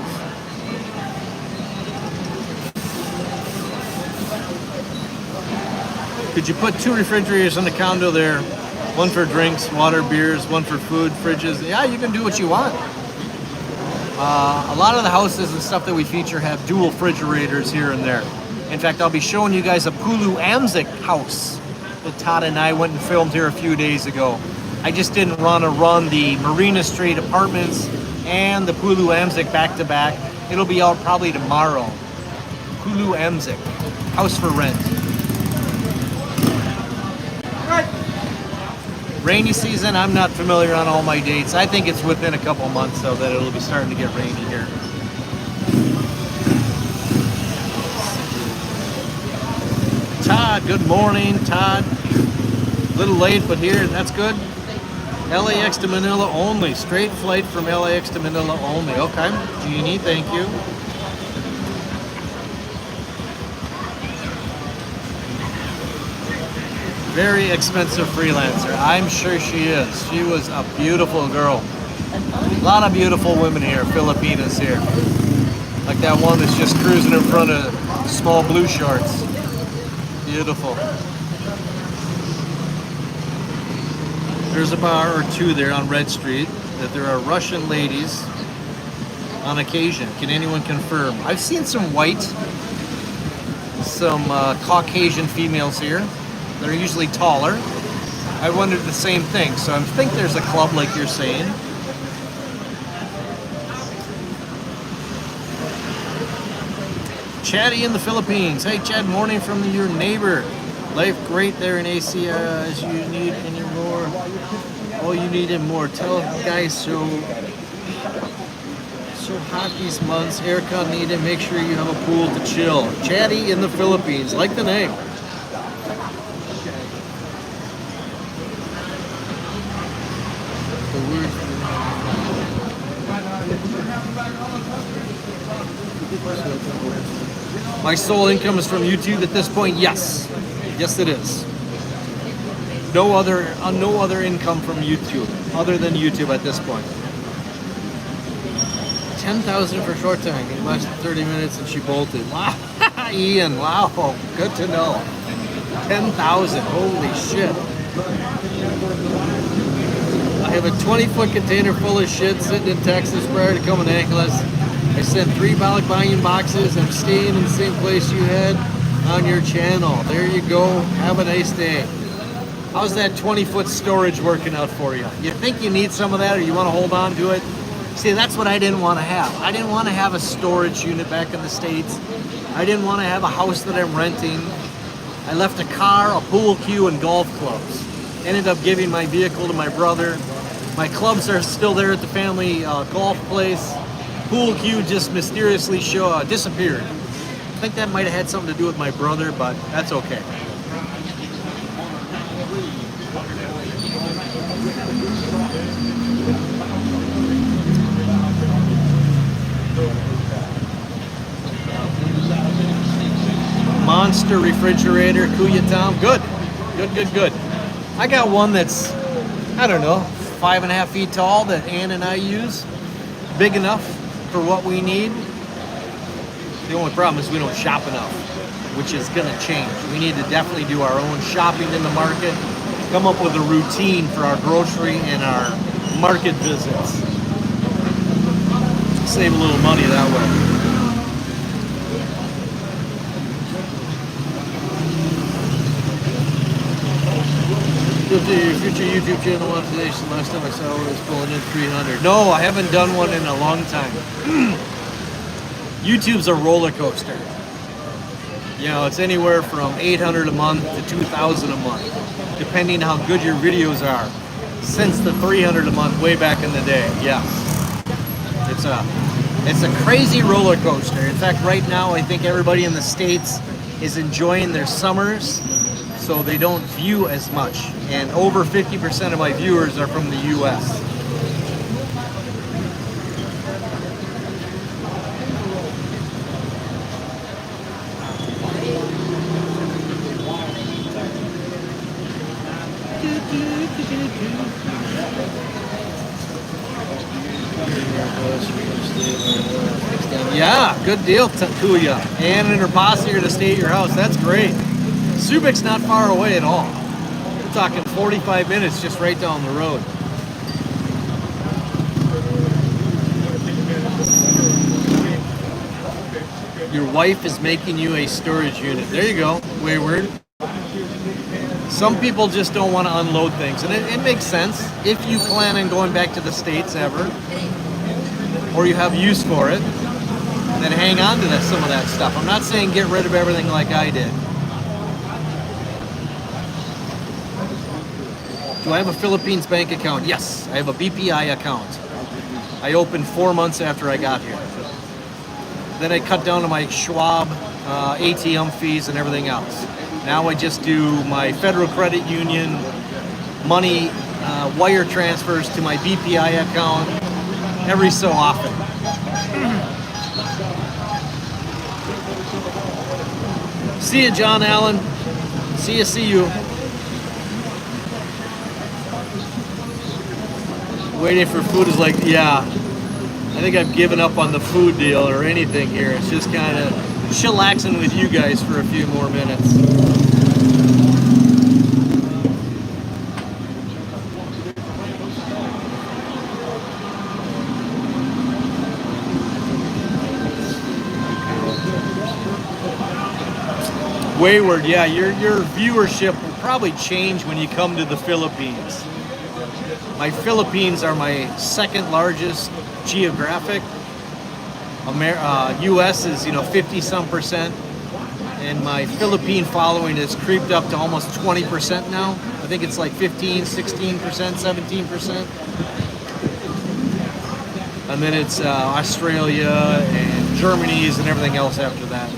Could you put 2 refrigerators in the condo there? One for drinks, water, beers, one for food, fridges. Yeah, you can do what you want. A lot of the houses and stuff that we feature have dual refrigerators here and there. In fact, I'll be showing you guys a Pulu Amzik house that Todd and I went and filmed here a few days ago. I just didn't want to run the Marina Street apartments and the Pulu Amzik back to back. It'll be out probably tomorrow. Pulu Amzik, house for rent. Rainy season, I'm not familiar on all my dates. I think it's within a couple months, though, that it'll be starting to get rainy here. Todd, good morning, Todd. A little late, but here, that's good. LAX to Manila only. Straight flight from LAX to Manila only. Okay, Jeannie, thank you. Very expensive freelancer. I'm sure she is. She was a beautiful girl. A lot of beautiful women here, Filipinas here. Like that one that's just cruising in front of small blue shorts. Beautiful. There's a bar or 2 there on Red Street that there are Russian ladies on occasion. Can anyone confirm? I've seen some white, some Caucasian females here. They're usually taller. I wondered the same thing. So I think there's a club like you're saying. Chatty in the Philippines. Hey Chad, morning from your neighbor. Life great there in ACR as you need any more. Oh, you need it more. Tell guys so hot these months. Aircon needed. Make sure you have a pool to chill. Chatty in the Philippines. Like the name. My sole income is from YouTube at this point. Yes, yes, it is. No other income from YouTube other than YouTube at this point. 10,000 for short time. It lasted 30 minutes and she bolted. Wow, Ian. Wow, good to know. 10,000. Holy shit. I have a 20-foot container full of shit sitting in Texas prior to coming to Angeles. I sent 3 bulk volume boxes. I'm staying in the same place you had on your channel. There you go. Have a nice day. How's that 20-foot storage working out for you? You think you need some of that or you want to hold on to it? See, that's what I didn't want to have. I didn't want to have a storage unit back in the States. I didn't want to have a house that I'm renting. I left a car, a pool cue, and golf clubs. Ended up giving my vehicle to my brother. My clubs are still there at the family golf place. Pool cue just mysteriously disappeared. I think that might have had something to do with my brother, but that's okay. Monster refrigerator, Kuya Tom. Good. Good. I got one that's, I don't know, 5.5 feet tall that Ann and I use. Big enough for what we need. The only problem is we don't shop enough, which is gonna change. We need to definitely do our own shopping in the market, come up with a routine for our grocery and our market visits. Save a little money that way. Your future YouTube channel monetization. Last time I saw it was pulling in 300. No, I haven't done one in a long time. YouTube's a roller coaster. You know, it's anywhere from 800 a month to 2,000 a month, depending how good your videos are. Since the 300 a month way back in the day, yes. It's a crazy roller coaster. In fact, right now, I think everybody in the States is enjoying their summers, so they don't view as much. And over 50% of my viewers are from the US. Yeah, good deal, Kuya. Ann and her posse are to stay at your house. That's great. Subic's not far away at all. We're talking 45 minutes just right down the road. Your wife is making you a storage unit. There you go, Wayward. Some people just don't want to unload things, and it makes sense. If you plan on going back to the States ever, or you have use for it, then hang on to some of that stuff. I'm not saying get rid of everything like I did. Do I have a Philippines bank account? Yes, I have a BPI account. I opened 4 months after I got here. Then I cut down to my Schwab ATM fees and everything else. Now I just do my Federal Credit Union money wire transfers to my BPI account every so often. See you, John Allen. See you. Waiting for food is like, yeah, I think I've given up on the food deal or anything here. It's just kind of chillaxing with you guys for a few more minutes. Wayward, yeah, your viewership will probably change when you come to the Philippines. My Philippines are my second largest geographic. US is 50-some%, and my Philippine following has creeped up to almost 20% now. I think it's like 15, 16%, 17%. And then it's Australia and Germany's and everything else after that.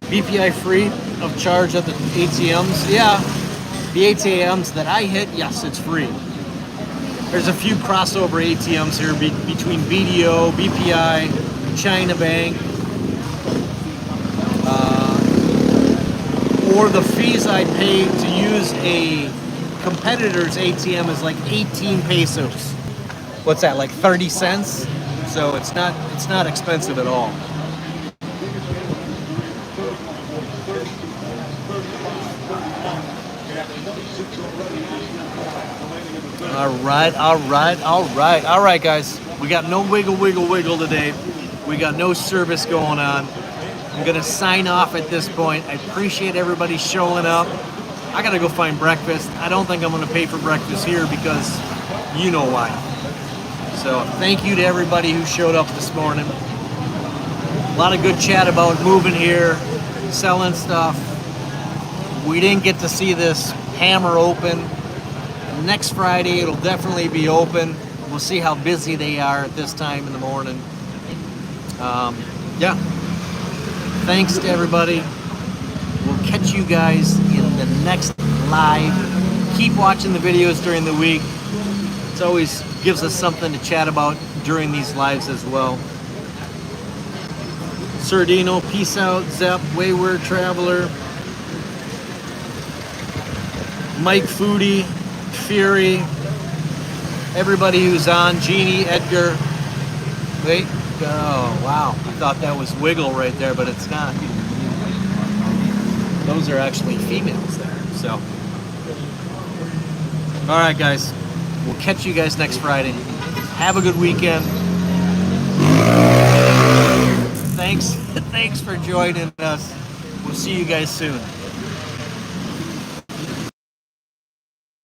BPI free of charge at the ATMs? Yeah, the ATMs that I hit, yes, it's free. There's a few crossover ATMs here between BDO, BPI, China Bank, or the fees I pay to use a competitor's ATM is like 18 pesos. What's that, like 30 cents? So it's not expensive at all. All right, guys. We got no wiggle today. We got no service going on. I'm gonna sign off at this point. I appreciate everybody showing up. I gotta go find breakfast. I don't think I'm gonna pay for breakfast here because you know why. So thank you to everybody who showed up this morning. A lot of good chat about moving here, selling stuff. We didn't get to see this Hammer open. Next Friday, it'll definitely be open. We'll see how busy they are at this time in the morning. Yeah. Thanks to everybody. We'll catch you guys in the next live. Keep watching the videos during the week. It always gives us something to chat about during these lives as well. Sardino, peace out. Zep, Wayward Traveler, Mike Foodie, Fury, everybody who's on, Jeannie, Edgar. Wait, oh wow, I thought that was Wiggle right there, but it's not. Those are actually females there, so. All right, guys, we'll catch you guys next Friday. Have a good weekend. Thanks for joining us. We'll see you guys soon.